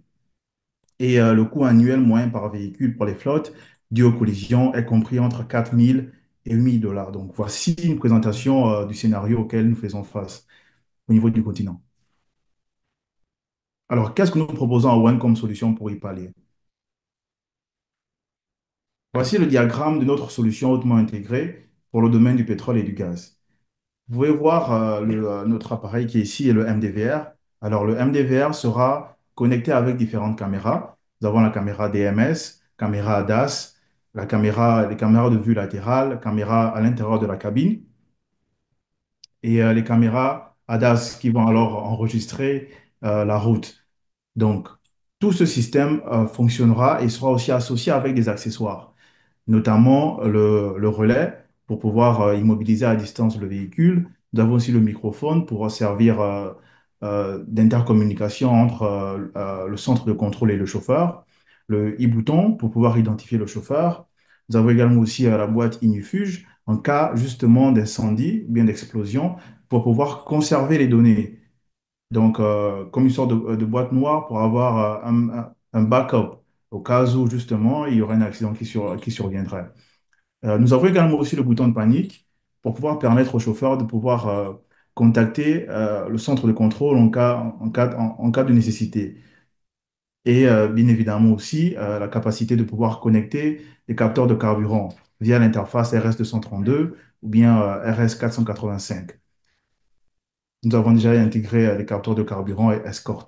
Et le coût annuel moyen par véhicule pour les flottes dû aux collisions est compris entre 4 000 et 8 000 dollars. Donc voici une présentation du scénario auquel nous faisons face au niveau du continent. Alors, qu'est-ce que nous proposons à One comme solution pour y pallier? Voici le diagramme de notre solution hautement intégrée pour le domaine du pétrole et du gaz. Vous pouvez voir notre appareil qui est ici est le MDVR. Alors, le MDVR sera connecté avec différentes caméras. Nous avons la caméra DMS, caméra ADAS, les caméras de vue latérale, caméra à l'intérieur de la cabine et les caméras ADAS qui vont alors enregistrer la route. Donc, tout ce système fonctionnera et sera aussi associé avec des accessoires, notamment le relais pour pouvoir immobiliser à distance le véhicule. Nous avons aussi le microphone pour servir d'intercommunication entre le centre de contrôle et le chauffeur, le e-bouton pour pouvoir identifier le chauffeur. Nous avons également aussi la boîte ignifuge en cas justement d'incendie, ou bien d'explosion, pour pouvoir conserver les données. Donc, comme une sorte de boîte noire pour avoir un backup au cas où justement il y aurait un accident qui surviendrait. Nous avons également aussi le bouton de panique pour pouvoir permettre au chauffeur de pouvoir contacter le centre de contrôle en cas de nécessité. Et bien évidemment aussi la capacité de pouvoir connecter les capteurs de carburant via l'interface RS-232 ou bien RS-485. Nous avons déjà intégré les capteurs de carburant et Escort.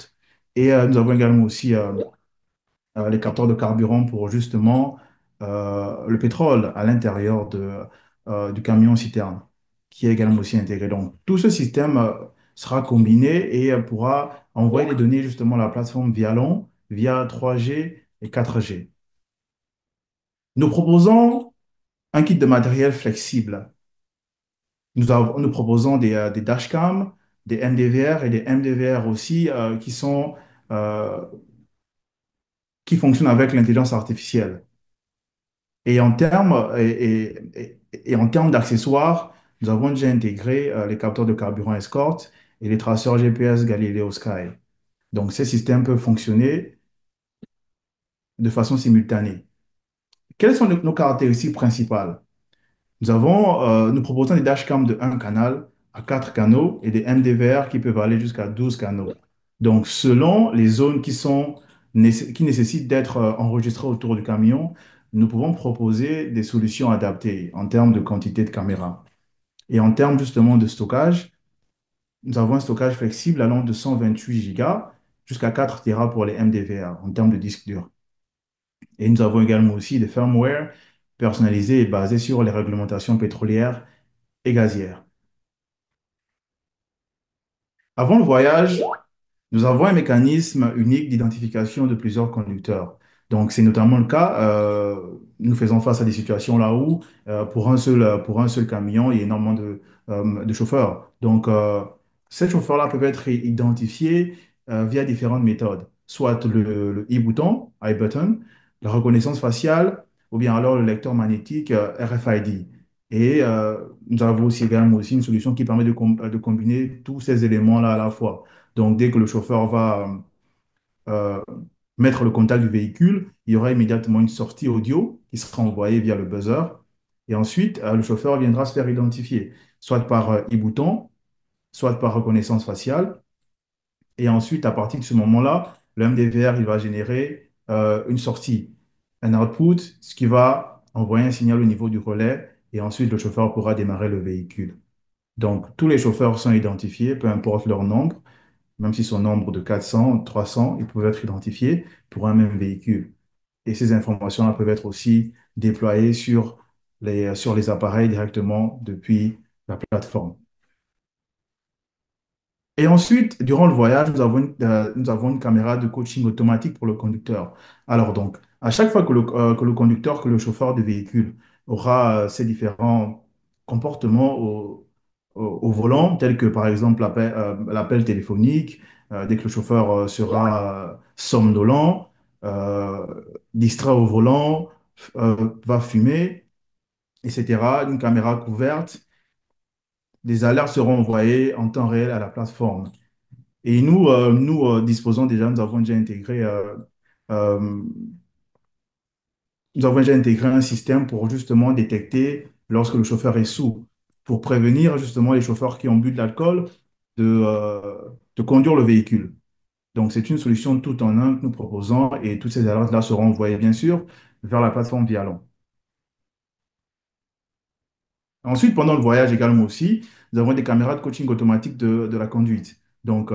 Et nous avons également aussi les capteurs de carburant pour justement le pétrole à l'intérieur du camion citerne, qui est également aussi intégré. Donc, tout ce système sera combiné et pourra envoyer les données justement à la plateforme Vialon via 3G et 4G. Nous proposons un kit de matériel flexible. Nous proposons des dashcams, des MDVR et des MDVR aussi euh, qui fonctionnent avec l'intelligence artificielle. Et en termes, et en termes d'accessoires, nous avons déjà intégré les capteurs de carburant Escort et les traceurs GPS Galileo Sky. Donc, ces systèmes peuvent fonctionner de façon simultanée. Quelles sont nos caractéristiques principales? Nous proposons des dashcams de un canal à 4 canaux et des MDVR qui peuvent aller jusqu'à 12 canaux. Donc, selon les zones qui nécessitent d'être enregistrées autour du camion, nous pouvons proposer des solutions adaptées en termes de quantité de caméras. Et en termes justement de stockage, nous avons un stockage flexible allant de 128 gigas jusqu'à 4 Tera pour les MDVR en termes de disque dur. Et nous avons également aussi des firmware personnalisés et basés sur les réglementations pétrolières et gazières. Avant le voyage, Nous avons un mécanisme unique d'identification de plusieurs conducteurs. Donc, c'est notamment le cas, nous faisons face à des situations là où, pour un seul camion, il y a énormément de chauffeurs. Donc, ces chauffeurs-là peuvent être identifiés via différentes méthodes, soit le e-bouton, i-button, la reconnaissance faciale, ou bien alors le lecteur magnétique RFID. Et nous avons aussi également aussi une solution qui permet de combiner tous ces éléments-là à la fois. Donc, dès que le chauffeur va euh, mettre le contact du véhicule, il y aura immédiatement une sortie audio qui sera envoyée via le buzzer. Et ensuite, le chauffeur viendra se faire identifier, soit par e-bouton, soit par reconnaissance faciale. Et ensuite, à partir de ce moment-là, le MDVR, il va générer une sortie, un output, ce qui va envoyer un signal au niveau du relais. Et ensuite, le chauffeur pourra démarrer le véhicule. Donc, tous les chauffeurs sont identifiés, peu importe leur nombre. Même s'ils sont nombre de 400, 300, ils peuvent être identifiés pour un même véhicule. Et ces informations-là peuvent être aussi déployées sur les appareils directement depuis la plateforme. Et ensuite, durant le voyage, nous avons une caméra de coaching automatique pour le conducteur. Alors donc, à chaque fois que le conducteur, que le chauffeur de véhicule aura ces différents comportements au volant, tels que par exemple l'appel téléphonique, dès que le chauffeur sera somnolent, euh, distrait au volant, va fumer, etc., une caméra couverte, des alertes seront envoyées en temps réel à la plateforme. Et disposons déjà, euh, nous avons déjà intégré un système pour justement détecter lorsque le chauffeur est sous, pour prévenir justement les chauffeurs qui ont bu de l'alcool de conduire le véhicule. Donc, c'est une solution tout en un que nous proposons et toutes ces alertes-là seront envoyées, bien sûr, vers la plateforme Vialon. Ensuite, pendant le voyage également aussi, nous avons des caméras de coaching automatique de la conduite. Donc,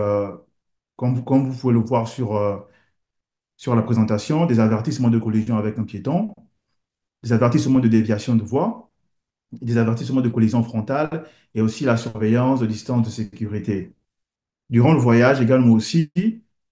comme vous pouvez le voir sur la présentation, des avertissements de collision avec un piéton, des avertissements de déviation de voie, des avertissements de collision frontale et aussi la surveillance de distance de sécurité. Durant le voyage également aussi,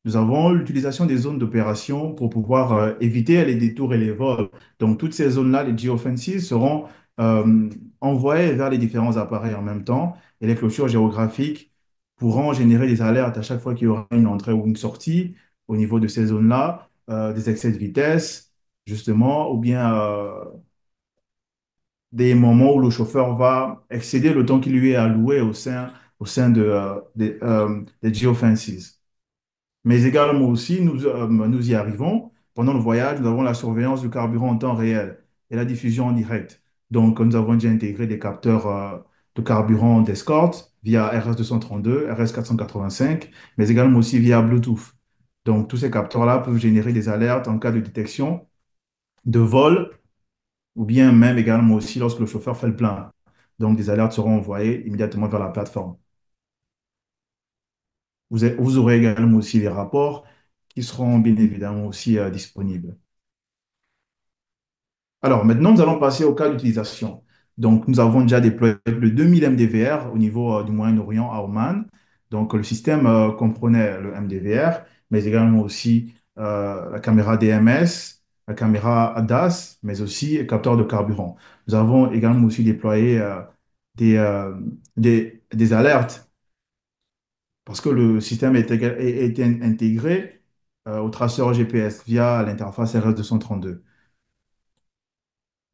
nous avons l'utilisation des zones d'opération pour pouvoir éviter les détours et les vols. Donc, toutes ces zones-là, les geofences, seront euh, envoyées vers les différents appareils en même temps et les clôtures géographiques pourront générer des alertes à chaque fois qu'il y aura une entrée ou une sortie au niveau de ces zones-là, des excès de vitesse, justement, ou bien des moments où le chauffeur va excéder le temps qui lui est alloué au sein des geofences. Mais également aussi, nous y arrivons. Pendant le voyage, nous avons la surveillance du carburant en temps réel et la diffusion en direct. Donc, nous avons déjà intégré des capteurs de carburant d'escorte via RS-232, RS-485, mais également aussi via Bluetooth. Donc, tous ces capteurs-là peuvent générer des alertes en cas de détection de vol ou bien même également aussi lorsque le chauffeur fait le plein. Donc, des alertes seront envoyées immédiatement vers la plateforme. Vous aurez également aussi les rapports qui seront bien évidemment aussi disponibles. Alors, maintenant, nous allons passer au cas d'utilisation. Donc, nous avons déjà déployé le 2000 MDVR au niveau du Moyen-Orient à Oman. Donc, le système comprenait le MDVR, mais également aussi la caméra DMS, la caméra ADAS, mais aussi le capteur de carburant. Nous avons également aussi déployé des, euh, des alertes parce que le système était intégré au traceur GPS via l'interface RS-232.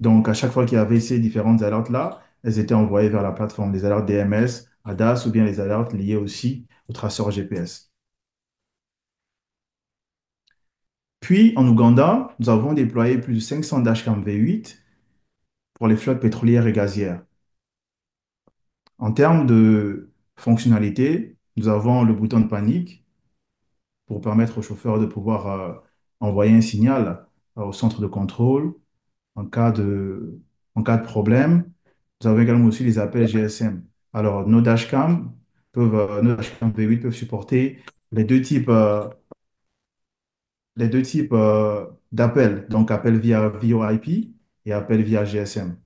Donc, à chaque fois qu'il y avait ces différentes alertes-là, elles étaient envoyées vers la plateforme, des alertes DMS, ADAS ou bien les alertes liées aussi au traceur GPS. Puis, en Ouganda, nous avons déployé plus de 500 dashcam V8 pour les flottes pétrolières et gazières. En termes de fonctionnalité, nous avons le bouton de panique pour permettre au chauffeur de pouvoir envoyer un signal au centre de contrôle en en cas de problème. Vous avez également aussi les appels GSM. Alors, nos dashcam V8 peuvent supporter les deux types, euh, les deux types d'appels. Donc, appel via VoIP et appel via GSM.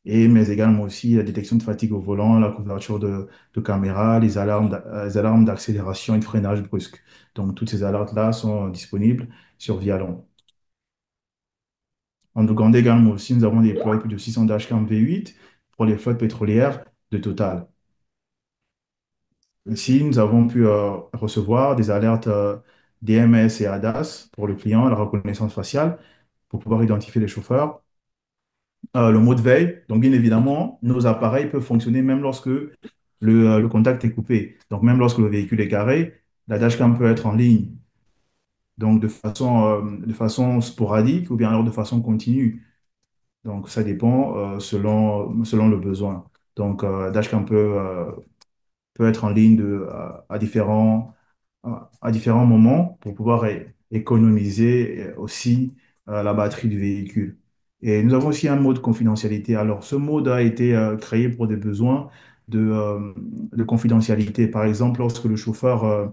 mais également aussi la détection de fatigue au volant, la couverture de caméras, les alarmes d'accélération et de freinage brusque. Donc, toutes ces alertes-là sont disponibles sur Vialon. En Ouganda également aussi, nous avons déployé plus de 600 dashcam V8 pour les flottes pétrolières de Total. Ainsi, nous avons pu recevoir des alertes DMS et ADAS pour le client, la reconnaissance faciale, pour pouvoir identifier les chauffeurs. Le mode veille, donc bien évidemment, nos appareils peuvent fonctionner même lorsque le contact est coupé. Donc même lorsque le véhicule est garé, la dashcam peut être en ligne, donc de façon sporadique ou bien alors de façon continue. Donc ça dépend selon le besoin. Donc dashcam peut être en ligne à différents moments pour pouvoir économiser aussi la batterie du véhicule. Et nous avons aussi un mode confidentialité. Alors, ce mode a été créé pour des besoins de confidentialité. Par exemple, lorsque le chauffeur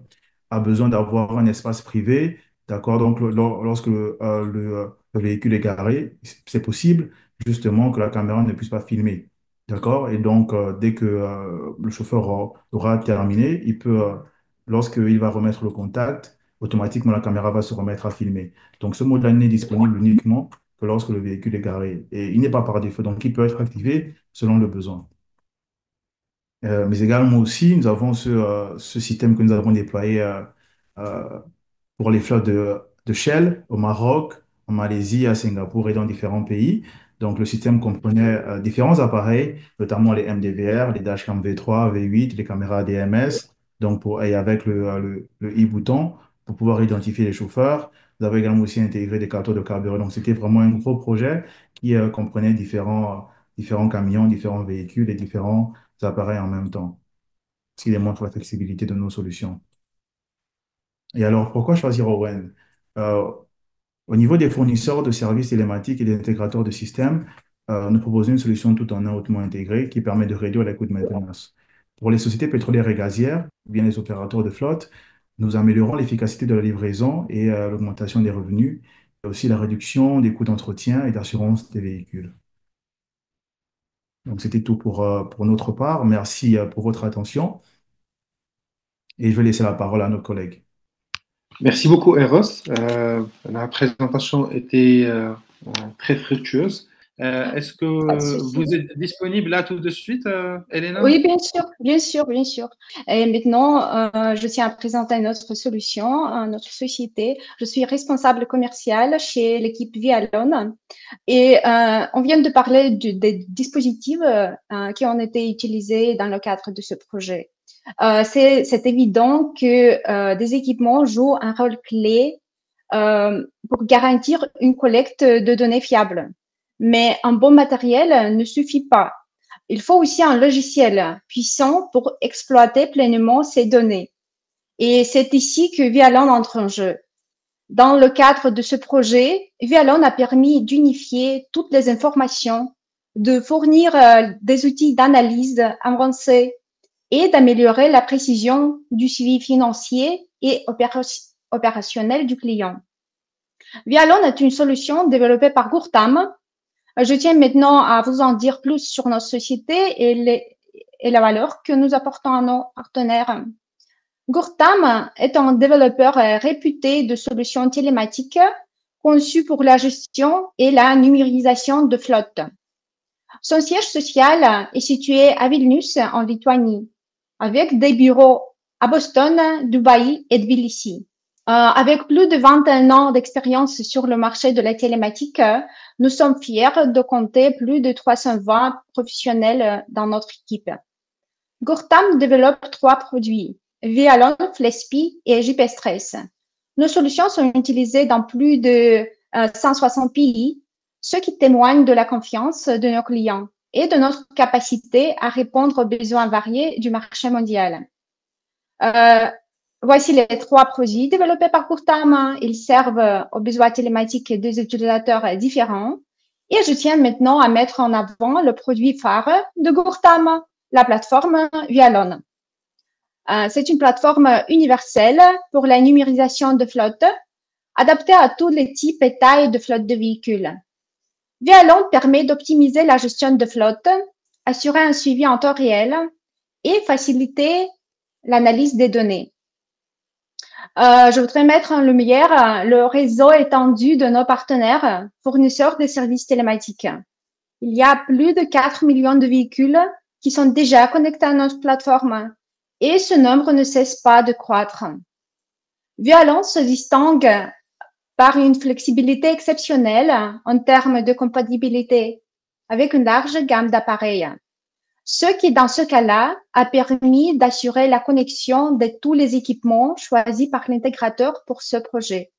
a besoin d'avoir un espace privé, d'accord, donc lorsque le véhicule est garé, c'est possible justement que la caméra ne puisse pas filmer. D'accord? Et donc, dès que le chauffeur aura terminé, lorsqu'il va remettre le contact, automatiquement la caméra va se remettre à filmer. Donc, ce mode-là n'est disponible uniquement que lorsque le véhicule est garé. Et il n'est pas par défaut, donc il peut être activé selon le besoin. Mais également aussi, nous avons ce système que nous avons déployé euh, pour les flottes de Shell au Maroc, en Malaisie, à Singapour et dans différents pays. Donc, le système comprenait différents appareils, notamment les MDVR, les dashcam V3, V8, les caméras DMS, et avec le e-bouton pour pouvoir identifier les chauffeurs. Nous avons également aussi intégré des capteurs de carburant. Donc, c'était vraiment un gros projet qui comprenait différents camions, différents véhicules et différents appareils en même temps, ce qui démontre la flexibilité de nos solutions. Et alors, pourquoi choisir Owen? Euh, Au niveau des fournisseurs de services télématiques et des intégrateurs de systèmes, nous proposons une solution tout en un hautement intégrée qui permet de réduire les coûts de maintenance. Pour les sociétés pétrolières et gazières, ou bien les opérateurs de flotte, nous améliorons l'efficacité de la livraison et l'augmentation des revenus, et aussi la réduction des coûts d'entretien et d'assurance des véhicules. Donc, c'était tout pour notre part. Merci pour votre attention et je vais laisser la parole à nos collègues. Merci beaucoup, Eros. La présentation était très fructueuse. Est-ce que Pas de souci. vous êtes disponible là tout de suite, Elena? Oui, bien sûr, bien sûr, bien sûr. Et maintenant, je tiens à présenter notre solution, notre société. Je suis responsable commerciale chez l'équipe Vialon et on vient de parler des dispositifs qui ont été utilisés dans le cadre de ce projet. C'est évident que des équipements jouent un rôle clé pour garantir une collecte de données fiable. Mais un bon matériel ne suffit pas. Il faut aussi un logiciel puissant pour exploiter pleinement ces données. Et c'est ici que Vialon entre en jeu. Dans le cadre de ce projet, Vialon a permis d'unifier toutes les informations, de fournir des outils d'analyse avancés et d'améliorer la précision du suivi financier et opérationnel du client. Vialon est une solution développée par Gurtam. Je tiens maintenant à vous en dire plus sur notre société et la valeur que nous apportons à nos partenaires. Gurtam est un développeur réputé de solutions télématiques conçues pour la gestion et la numérisation de flottes. Son siège social est situé à Vilnius, en Lituanie, avec des bureaux à Boston, Dubaï et Tbilissi. Avec plus de 21 ans d'expérience sur le marché de la télématique, nous sommes fiers de compter plus de 320 professionnels dans notre équipe. Gurtam développe 3 produits, Vialon, Flexpi et JPStress. Nos solutions sont utilisées dans plus de 160 pays, ce qui témoigne de la confiance de nos clients et de notre capacité à répondre aux besoins variés du marché mondial. Voici les 3 produits développés par Gurtam. Ils servent aux besoins télématiques des utilisateurs différents. Et je tiens maintenant à mettre en avant le produit phare de Gurtam, la plateforme Vialon. C'est une plateforme universelle pour la numérisation de flotte, adaptée à tous les types et tailles de flotte de véhicules. Vialon permet d'optimiser la gestion de flotte, assurer un suivi en temps réel et faciliter l'analyse des données. Je voudrais mettre en lumière le réseau étendu de nos partenaires fournisseurs de services télématiques. Il y a plus de 4 millions de véhicules qui sont déjà connectés à notre plateforme et ce nombre ne cesse pas de croître. Vialon se distingue par une flexibilité exceptionnelle en termes de compatibilité avec une large gamme d'appareils. Ce qui, dans ce cas-là, a permis d'assurer la connexion de tous les équipements choisis par l'intégrateur pour ce projet.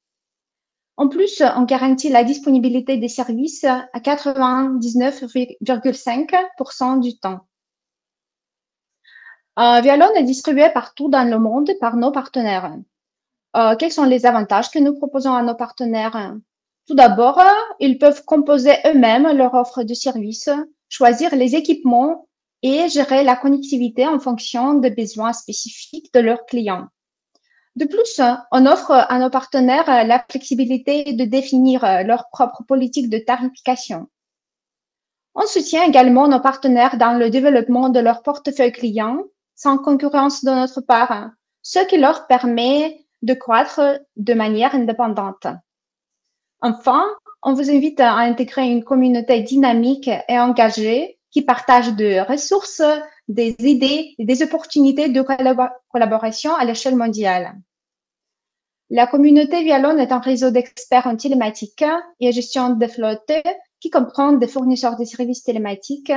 En plus, on garantit la disponibilité des services à 99,5% du temps. Vialon est distribué partout dans le monde par nos partenaires. Quels sont les avantages que nous proposons à nos partenaires? Tout d'abord, ils peuvent composer eux-mêmes leur offre de services, choisir les équipements et gérer la connectivité en fonction des besoins spécifiques de leurs clients. De plus, on offre à nos partenaires la flexibilité de définir leur propre politique de tarification. On soutient également nos partenaires dans le développement de leur portefeuille client sans concurrence de notre part, ce qui leur permet de croître de manière indépendante. Enfin, on vous invite à intégrer une communauté dynamique et engagée qui partage des ressources, des idées et des opportunités de collaboration à l'échelle mondiale. La communauté Vialon est un réseau d'experts en télématique et gestion de flotte qui comprend des fournisseurs de services télématiques,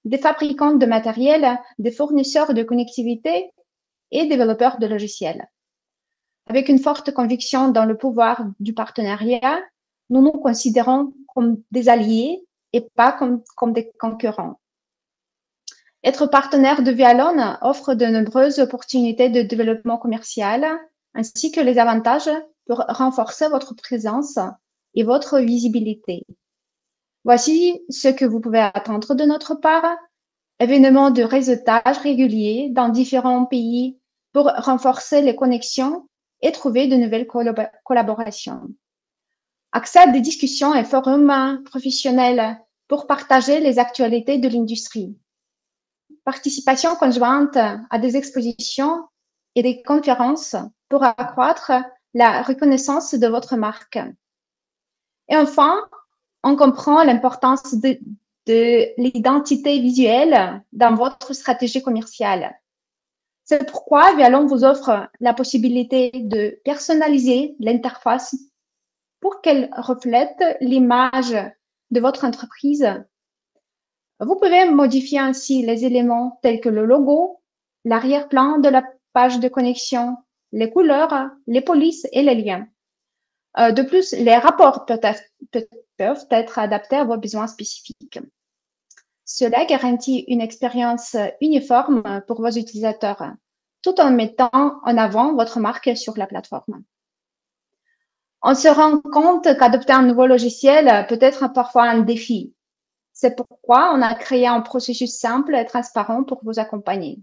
des fabricants de matériel, des fournisseurs de connectivité et développeurs de logiciels. Avec une forte conviction dans le pouvoir du partenariat, nous nous considérons comme des alliés et pas comme des concurrents. Être partenaire de Vialon offre de nombreuses opportunités de développement commercial ainsi que les avantages pour renforcer votre présence et votre visibilité. Voici ce que vous pouvez attendre de notre part. Événements de réseautage réguliers dans différents pays pour renforcer les connexions et trouver de nouvelles collaborations. Accès à des discussions et forums professionnels pour partager les actualités de l'industrie. Participation conjointe à des expositions et des conférences pour accroître la reconnaissance de votre marque. Et enfin, on comprend l'importance de l'identité visuelle dans votre stratégie commerciale. C'est pourquoi Vialon vous offre la possibilité de personnaliser l'interface pour qu'elle reflète l'image de votre entreprise. Vous pouvez modifier ainsi les éléments tels que le logo, l'arrière-plan de la page de connexion, les couleurs, les polices et les liens. De plus, les rapports peuvent être adaptés à vos besoins spécifiques. Cela garantit une expérience uniforme pour vos utilisateurs, tout en mettant en avant votre marque sur la plateforme. On se rend compte qu'adopter un nouveau logiciel peut être parfois un défi. C'est pourquoi on a créé un processus simple et transparent pour vous accompagner.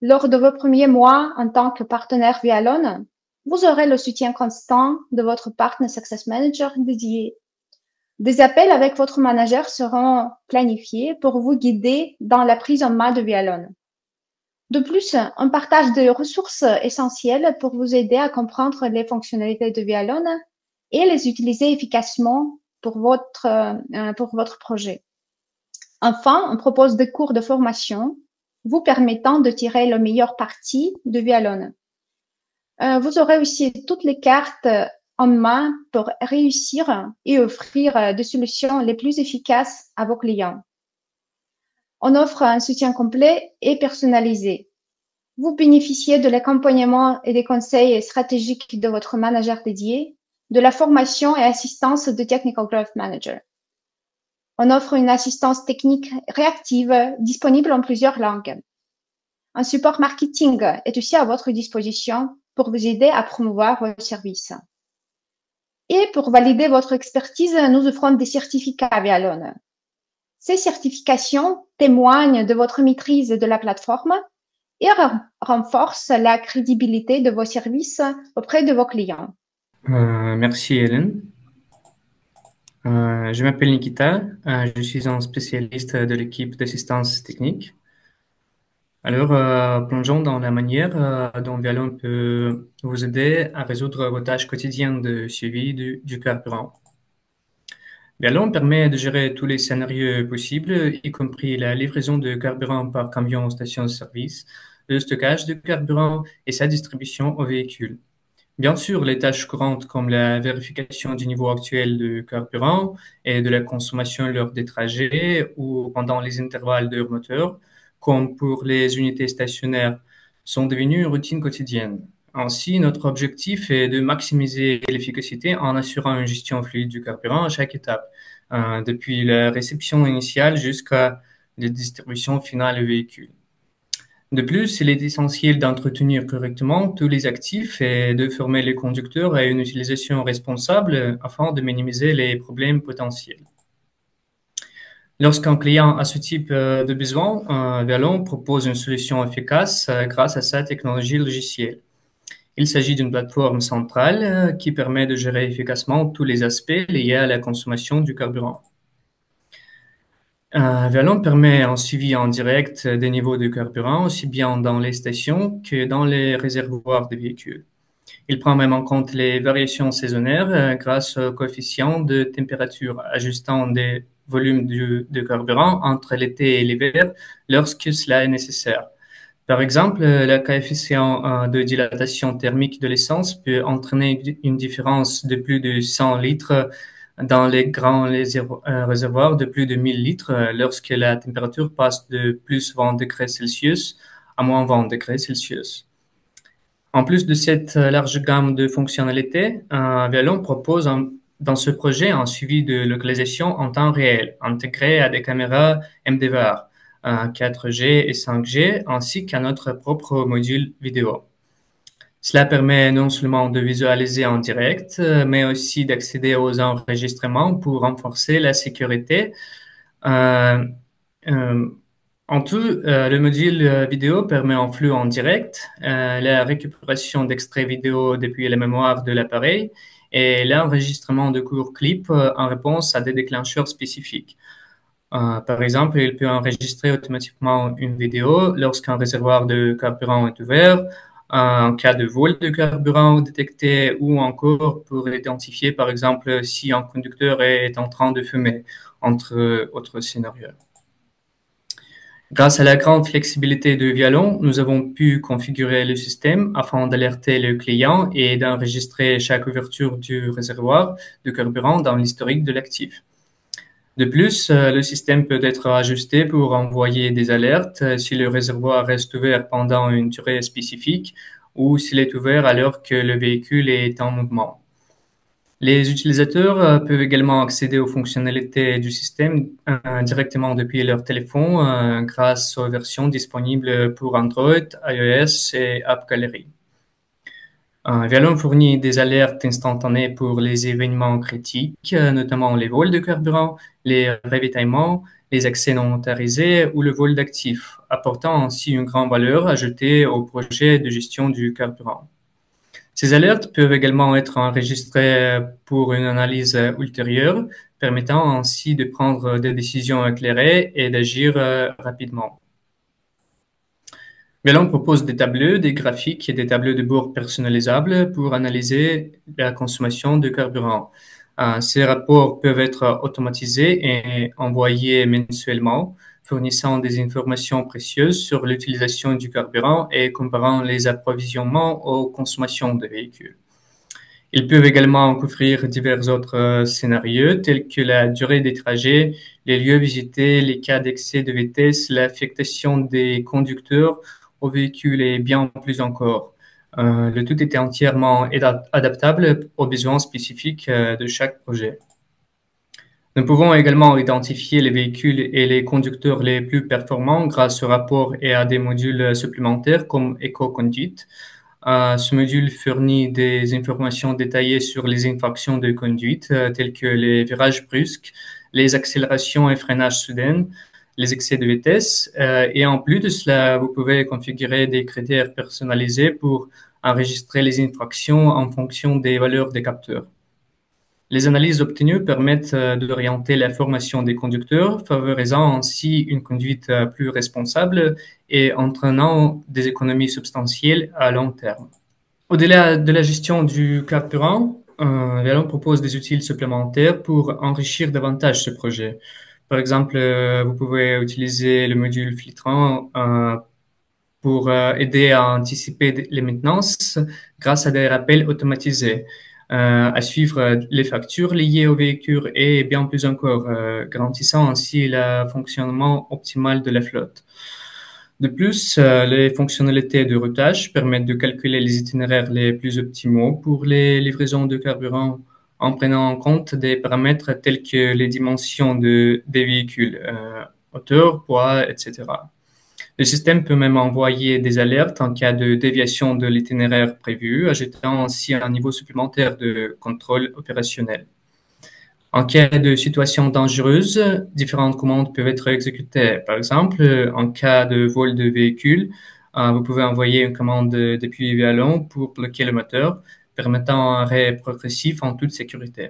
Lors de vos premiers mois en tant que partenaire Vialon, vous aurez le soutien constant de votre Partner Success Manager dédié. Des appels avec votre manager seront planifiés pour vous guider dans la prise en main de Vialon. De plus, on partage des ressources essentielles pour vous aider à comprendre les fonctionnalités de Vialon et les utiliser efficacement pour votre projet. Enfin, on propose des cours de formation vous permettant de tirer le meilleur parti de Vialon. Vous aurez aussi toutes les cartes en main pour réussir et offrir des solutions les plus efficaces à vos clients. On offre un soutien complet et personnalisé. Vous bénéficiez de l'accompagnement et des conseils stratégiques de votre manager dédié, de la formation et assistance de Technical Growth Manager. On offre une assistance technique réactive disponible en plusieurs langues. Un support marketing est aussi à votre disposition pour vous aider à promouvoir vos services. Et pour valider votre expertise, nous offrons des certificats Vialon. Ces certifications témoignent de votre maîtrise de la plateforme et renforcent la crédibilité de vos services auprès de vos clients. Merci Hélène. Je m'appelle Nikita, je suis un spécialiste de l'équipe d'assistance technique. Alors, plongeons dans la manière dont Vialon peut vous aider à résoudre vos tâches quotidiennes de suivi du carburant. Vialon permet de gérer tous les scénarios possibles, y compris la livraison de carburant par camion aux stations-service, le stockage de carburant et sa distribution aux véhicules. Bien sûr, les tâches courantes comme la vérification du niveau actuel de carburant et de la consommation lors des trajets ou pendant les intervalles d'heure moteur, comme pour les unités stationnaires, sont devenues une routine quotidienne. Ainsi, notre objectif est de maximiser l'efficacité en assurant une gestion fluide du carburant à chaque étape, depuis la réception initiale jusqu'à la distribution finale au véhicule. De plus, il est essentiel d'entretenir correctement tous les actifs et de former les conducteurs à une utilisation responsable afin de minimiser les problèmes potentiels. Lorsqu'un client a ce type de besoin, Vialon propose une solution efficace grâce à sa technologie logicielle. Il s'agit d'une plateforme centrale qui permet de gérer efficacement tous les aspects liés à la consommation du carburant. Vialon permet un suivi en direct des niveaux de carburant, aussi bien dans les stations que dans les réservoirs des véhicules. Il prend même en compte les variations saisonnières grâce au coefficient de température, ajustant des volumes de carburant entre l'été et l'hiver lorsque cela est nécessaire. Par exemple, le coefficient de dilatation thermique de l'essence peut entraîner une différence de plus de 100 litres dans les grands réservoirs de plus de 1000 litres lorsque la température passe de plus 20 degrés Celsius à moins 20 degrés Celsius. En plus de cette large gamme de fonctionnalités, Vialon propose dans ce projet un suivi de localisation en temps réel, intégré à des caméras MDVR, 4G et 5G, ainsi qu'à notre propre module vidéo. Cela permet non seulement de visualiser en direct, mais aussi d'accéder aux enregistrements pour renforcer la sécurité. En tout, le module vidéo permet un flux en direct, la récupération d'extraits vidéo depuis la mémoire de l'appareil et l'enregistrement de courts clips en réponse à des déclencheurs spécifiques. Par exemple, il peut enregistrer automatiquement une vidéo lorsqu'un réservoir de carburant est ouvert, en cas de vol de carburant détecté ou encore pour identifier, par exemple, si un conducteur est en train de fumer, entre autres scénarios. Grâce à la grande flexibilité de Vialon, nous avons pu configurer le système afin d'alerter le client et d'enregistrer chaque ouverture du réservoir de carburant dans l'historique de l'actif. De plus, le système peut être ajusté pour envoyer des alertes si le réservoir reste ouvert pendant une durée spécifique ou s'il est ouvert alors que le véhicule est en mouvement. Les utilisateurs peuvent également accéder aux fonctionnalités du système directement depuis leur téléphone grâce aux versions disponibles pour Android, iOS et App Gallery. Vialon fournit des alertes instantanées pour les événements critiques, notamment les vols de carburant, les ravitaillements, les accès non autorisés ou le vol d'actifs, apportant ainsi une grande valeur ajoutée au projet de gestion du carburant. Ces alertes peuvent également être enregistrées pour une analyse ultérieure, permettant ainsi de prendre des décisions éclairées et d'agir rapidement. Vialon propose des tableaux, des graphiques et des tableaux de bord personnalisables pour analyser la consommation de carburant. Ces rapports peuvent être automatisés et envoyés mensuellement, fournissant des informations précieuses sur l'utilisation du carburant et comparant les approvisionnements aux consommations des véhicules. Ils peuvent également couvrir divers autres scénarios tels que la durée des trajets, les lieux visités, les cas d'excès de vitesse, l'affectation des conducteurs au véhicule et bien plus encore. Le tout était entièrement adaptable aux besoins spécifiques de chaque projet. Nous pouvons également identifier les véhicules et les conducteurs les plus performants grâce au rapport et à des modules supplémentaires comme EcoConduite. Ce module fournit des informations détaillées sur les infractions de conduite telles que les virages brusques, les accélérations et freinages soudains, les excès de vitesse. Et en plus de cela, vous pouvez configurer des critères personnalisés pour enregistrer les infractions en fonction des valeurs des capteurs. Les analyses obtenues permettent d'orienter la formation des conducteurs, favorisant ainsi une conduite plus responsable et entraînant des économies substantielles à long terme. Au-delà de la gestion du carburant, Vialon propose des outils supplémentaires pour enrichir davantage ce projet. Par exemple, vous pouvez utiliser le module filtrant pour aider à anticiper les maintenances grâce à des rappels automatisés, à suivre les factures liées au véhicule et bien plus encore, garantissant ainsi le fonctionnement optimal de la flotte. De plus, les fonctionnalités de routage permettent de calculer les itinéraires les plus optimaux pour les livraisons de carburant en prenant en compte des paramètres tels que les dimensions des véhicules, hauteur, poids, etc. Le système peut même envoyer des alertes en cas de déviation de l'itinéraire prévu, ajoutant ainsi un niveau supplémentaire de contrôle opérationnel. En cas de situation dangereuse, différentes commandes peuvent être exécutées. Par exemple, en cas de vol de véhicule, vous pouvez envoyer une commande depuis Vialon pour bloquer le moteur, permettant un arrêt progressif en toute sécurité.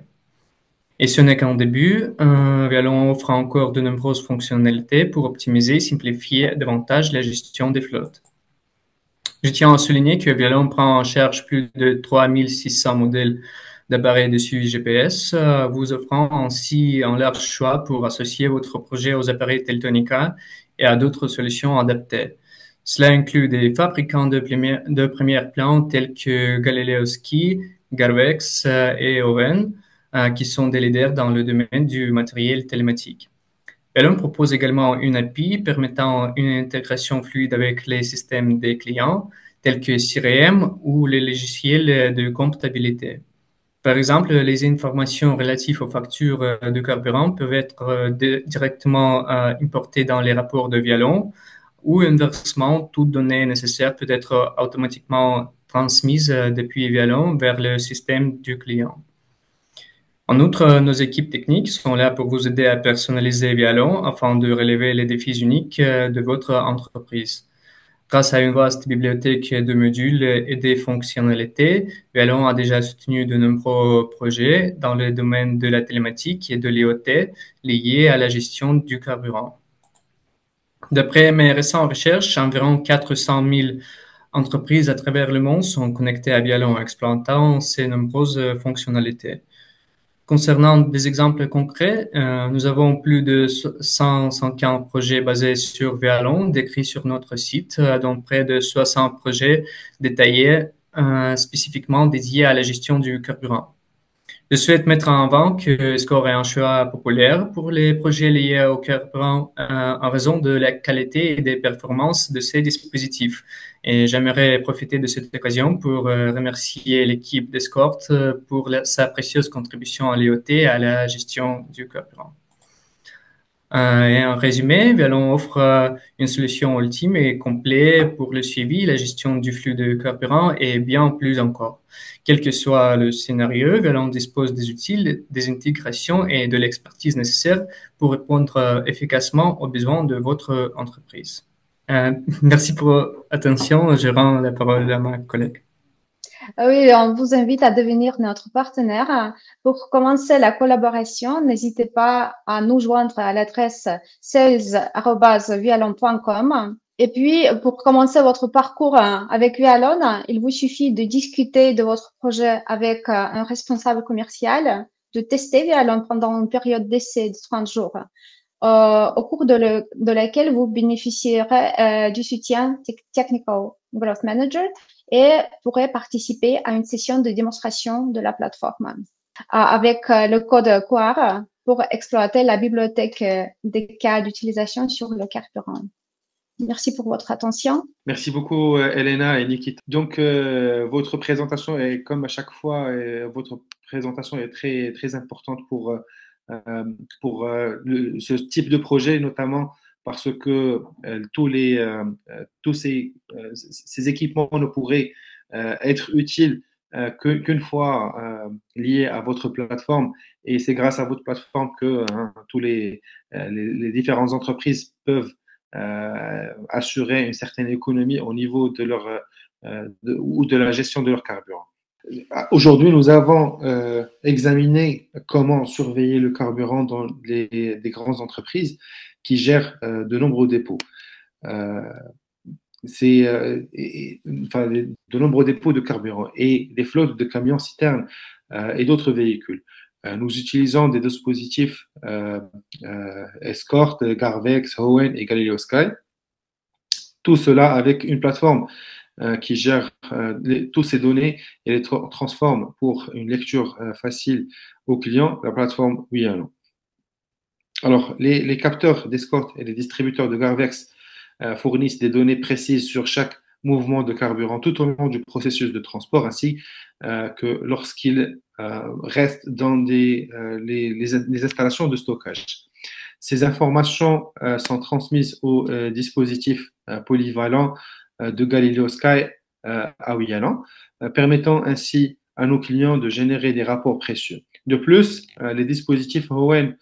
Et ce n'est qu'un début. Vialon offre encore de nombreuses fonctionnalités pour optimiser et simplifier davantage la gestion des flottes. Je tiens à souligner que Vialon prend en charge plus de 3600 modèles d'appareils de suivi GPS, vous offrant ainsi un large choix pour associer votre projet aux appareils Teltonika et à d'autres solutions adaptées. Cela inclut des fabricants de premier plan tels que Galileo Ski, Garvex et Oven, qui sont des leaders dans le domaine du matériel télématique. Elon propose également une API permettant une intégration fluide avec les systèmes des clients, tels que CRM ou les logiciels de comptabilité. Par exemple, les informations relatives aux factures de carburant peuvent être directement importées dans les rapports de Vialon ou inversement, toute donnée nécessaire peut être automatiquement transmise depuis Vialon vers le système du client. En outre, nos équipes techniques sont là pour vous aider à personnaliser Vialon afin de relever les défis uniques de votre entreprise. Grâce à une vaste bibliothèque de modules et des fonctionnalités, Vialon a déjà soutenu de nombreux projets dans le domaine de la télématique et de l'IoT liés à la gestion du carburant. D'après mes récentes recherches, environ 400 000 entreprises à travers le monde sont connectées à Vialon, exploitant ces nombreuses fonctionnalités. Concernant des exemples concrets, nous avons plus de 150 projets basés sur Vialon décrits sur notre site, dont près de 60 projets détaillés spécifiquement dédiés à la gestion du carburant. Je souhaite mettre en avant que Score est un choix populaire pour les projets liés au carburant en raison de la qualité et des performances de ces dispositifs. Et j'aimerais profiter de cette occasion pour remercier l'équipe d'Escort pour sa précieuse contribution à l'IoT et à la gestion du carburant. Et en résumé, Vialon offre une solution ultime et complète pour le suivi, la gestion du flux de carburant et bien plus encore. Quel que soit le scénario, Vialon dispose des outils, des intégrations et de l'expertise nécessaires pour répondre efficacement aux besoins de votre entreprise. Merci pour votre attention. Je rends la parole à ma collègue. Oui, on vous invite à devenir notre partenaire. Pour commencer la collaboration, n'hésitez pas à nous joindre à l'adresse sales@vialon.com. Et puis, pour commencer votre parcours avec Vialon, il vous suffit de discuter de votre projet avec un responsable commercial, de tester Vialon pendant une période d'essai de 30 jours, au cours de laquelle vous bénéficierez du soutien Technical Growth Manager et pourrez participer à une session de démonstration de la plateforme avec le code QR pour exploiter la bibliothèque des cas d'utilisation sur le carburant. Merci pour votre attention. Merci beaucoup, Elena et Nikita. Donc, votre présentation est, comme à chaque fois, votre présentation est très, très importante pour ce type de projet, notamment parce que tous ces équipements ne pourraient être utiles qu'une fois liés à votre plateforme. Et c'est grâce à votre plateforme que tous les différentes entreprises peuvent assurer une certaine économie au niveau de leur ou de la gestion de leur carburant. Aujourd'hui, nous avons examiné comment surveiller le carburant dans des grandes entreprises qui gèrent de nombreux dépôts. Euh, enfin, de nombreux dépôts de carburant et des flottes de camions citernes et d'autres véhicules. Nous utilisons des dispositifs Escort, Garvex, Hoen et Galileo Sky. Tout cela avec une plateforme qui gère toutes ces données et les transforme pour une lecture facile aux clients, la plateforme Wiano. Alors, les capteurs d'escorte et les distributeurs de Garvex fournissent des données précises sur chaque mouvement de carburant tout au long du processus de transport, ainsi que lorsqu'il reste dans les installations de stockage. Ces informations sont transmises au dispositif polyvalent de Galileo Sky à Wiano, permettant ainsi à nos clients de générer des rapports précieux. De plus, les dispositifs Hoen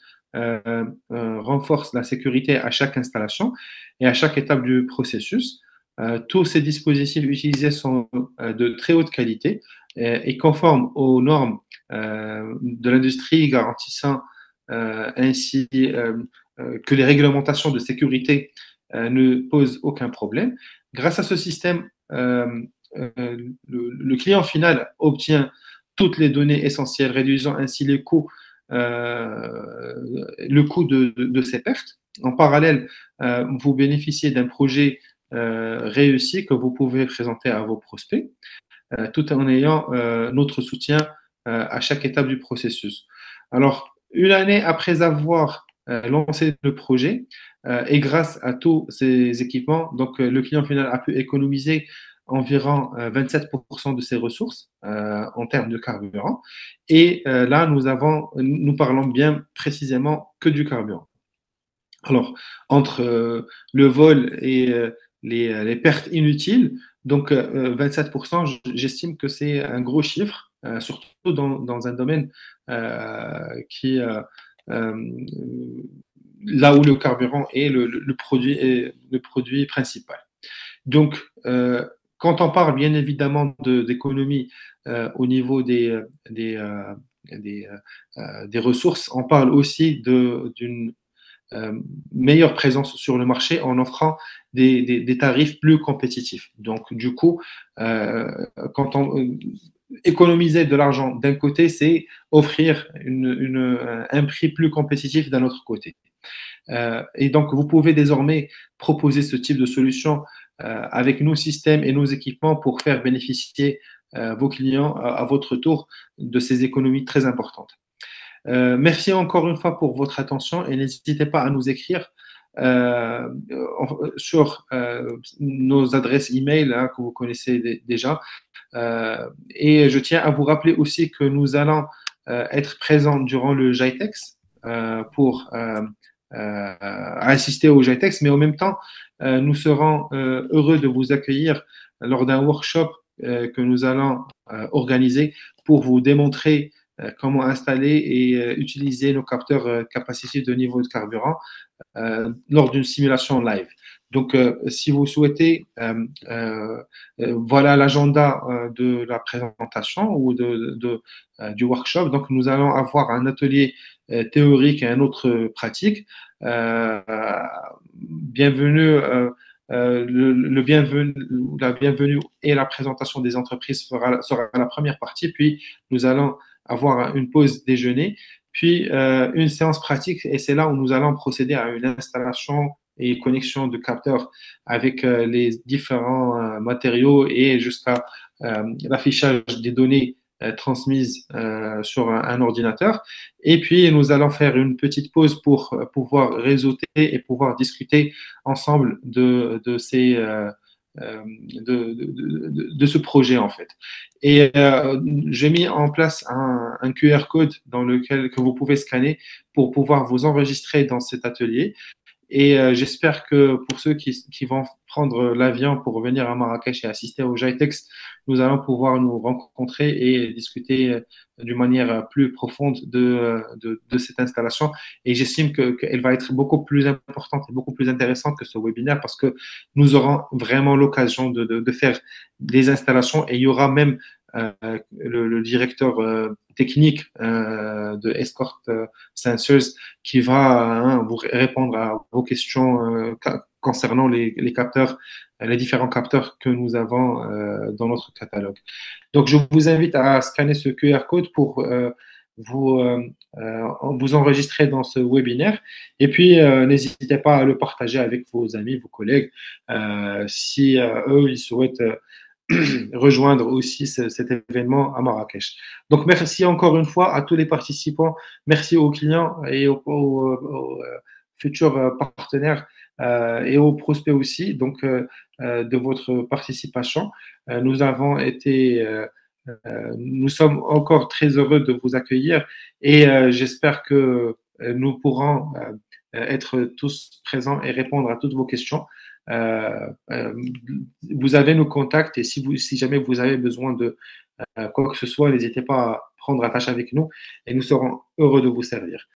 renforcent la sécurité à chaque installation et à chaque étape du processus. Tous ces dispositifs utilisés sont de très haute qualité et conformes aux normes de l'industrie, garantissant ainsi que les réglementations de sécurité ne posent aucun problème. Grâce à ce système, le client final obtient toutes les données essentielles, réduisant ainsi le coût de ses pertes. En parallèle, vous bénéficiez d'un projet réussi que vous pouvez présenter à vos prospects, tout en ayant notre soutien à chaque étape du processus. Alors, une année après avoir lancé le projet, et grâce à tous ces équipements, donc le client final a pu économiser environ 27% de ses ressources en termes de carburant. Et là, nous parlons bien précisément que du carburant. Alors, entre le vol et les pertes inutiles, donc 27%, j'estime que c'est un gros chiffre, surtout dans un domaine qui là où le carburant est le produit principal. Donc, quand on parle bien évidemment d'économie au niveau des ressources, on parle aussi d'une meilleure présence sur le marché en offrant des tarifs plus compétitifs. Donc, du coup, quand on économiser de l'argent d'un côté, c'est offrir un prix plus compétitif d'un autre côté. Et donc, vous pouvez désormais proposer ce type de solution avec nos systèmes et nos équipements pour faire bénéficier vos clients à votre tour de ces économies très importantes. Merci encore une fois pour votre attention et n'hésitez pas à nous écrire sur nos adresses email que vous connaissez déjà. Et je tiens à vous rappeler aussi que nous allons être présents durant le GITEX pour assister au GITEX, mais en même temps, nous serons heureux de vous accueillir lors d'un workshop que nous allons organiser pour vous démontrer comment installer et utiliser nos capteurs capacitifs de niveau de carburant lors d'une simulation live. Donc, si vous souhaitez, voilà l'agenda de la présentation ou du workshop. Donc, nous allons avoir un atelier théorique et un autre pratique. Bienvenue. La bienvenue et la présentation des entreprises sera la première partie, puis nous allons avoir une pause déjeuner, puis une séance pratique, et c'est là où nous allons procéder à une installation et connexion de capteurs avec les différents matériaux et jusqu'à l'affichage des données transmises sur un ordinateur. Et puis, nous allons faire une petite pause pour pouvoir réseauter et pouvoir discuter ensemble de ce projet, en fait. Et j'ai mis en place un QR code que vous pouvez scanner pour pouvoir vous enregistrer dans cet atelier. Et j'espère que pour ceux qui vont prendre l'avion pour revenir à Marrakech et assister au GITEX, nous allons pouvoir nous rencontrer et discuter d'une manière plus profonde de cette installation. Et j'estime qu'elle va être beaucoup plus importante et beaucoup plus intéressante que ce webinaire parce que nous aurons vraiment l'occasion de faire des installations et il y aura même le directeur technique de Escort Sensors qui va vous répondre à vos questions concernant les capteurs, les différents capteurs que nous avons dans notre catalogue. Donc, je vous invite à scanner ce QR code pour vous enregistrer dans ce webinaire. Et puis, n'hésitez pas à le partager avec vos amis, vos collègues, si eux, ils souhaitent rejoindre aussi cet événement à Marrakech. Donc, merci encore une fois à tous les participants. Merci aux clients et aux futurs partenaires et aux prospects aussi, donc, de votre participation. Nous sommes encore très heureux de vous accueillir et j'espère que nous pourrons être tous présents et répondre à toutes vos questions. Vous avez nos contacts et si jamais vous avez besoin de quoi que ce soit, n'hésitez pas à prendre attache avec nous et nous serons heureux de vous servir.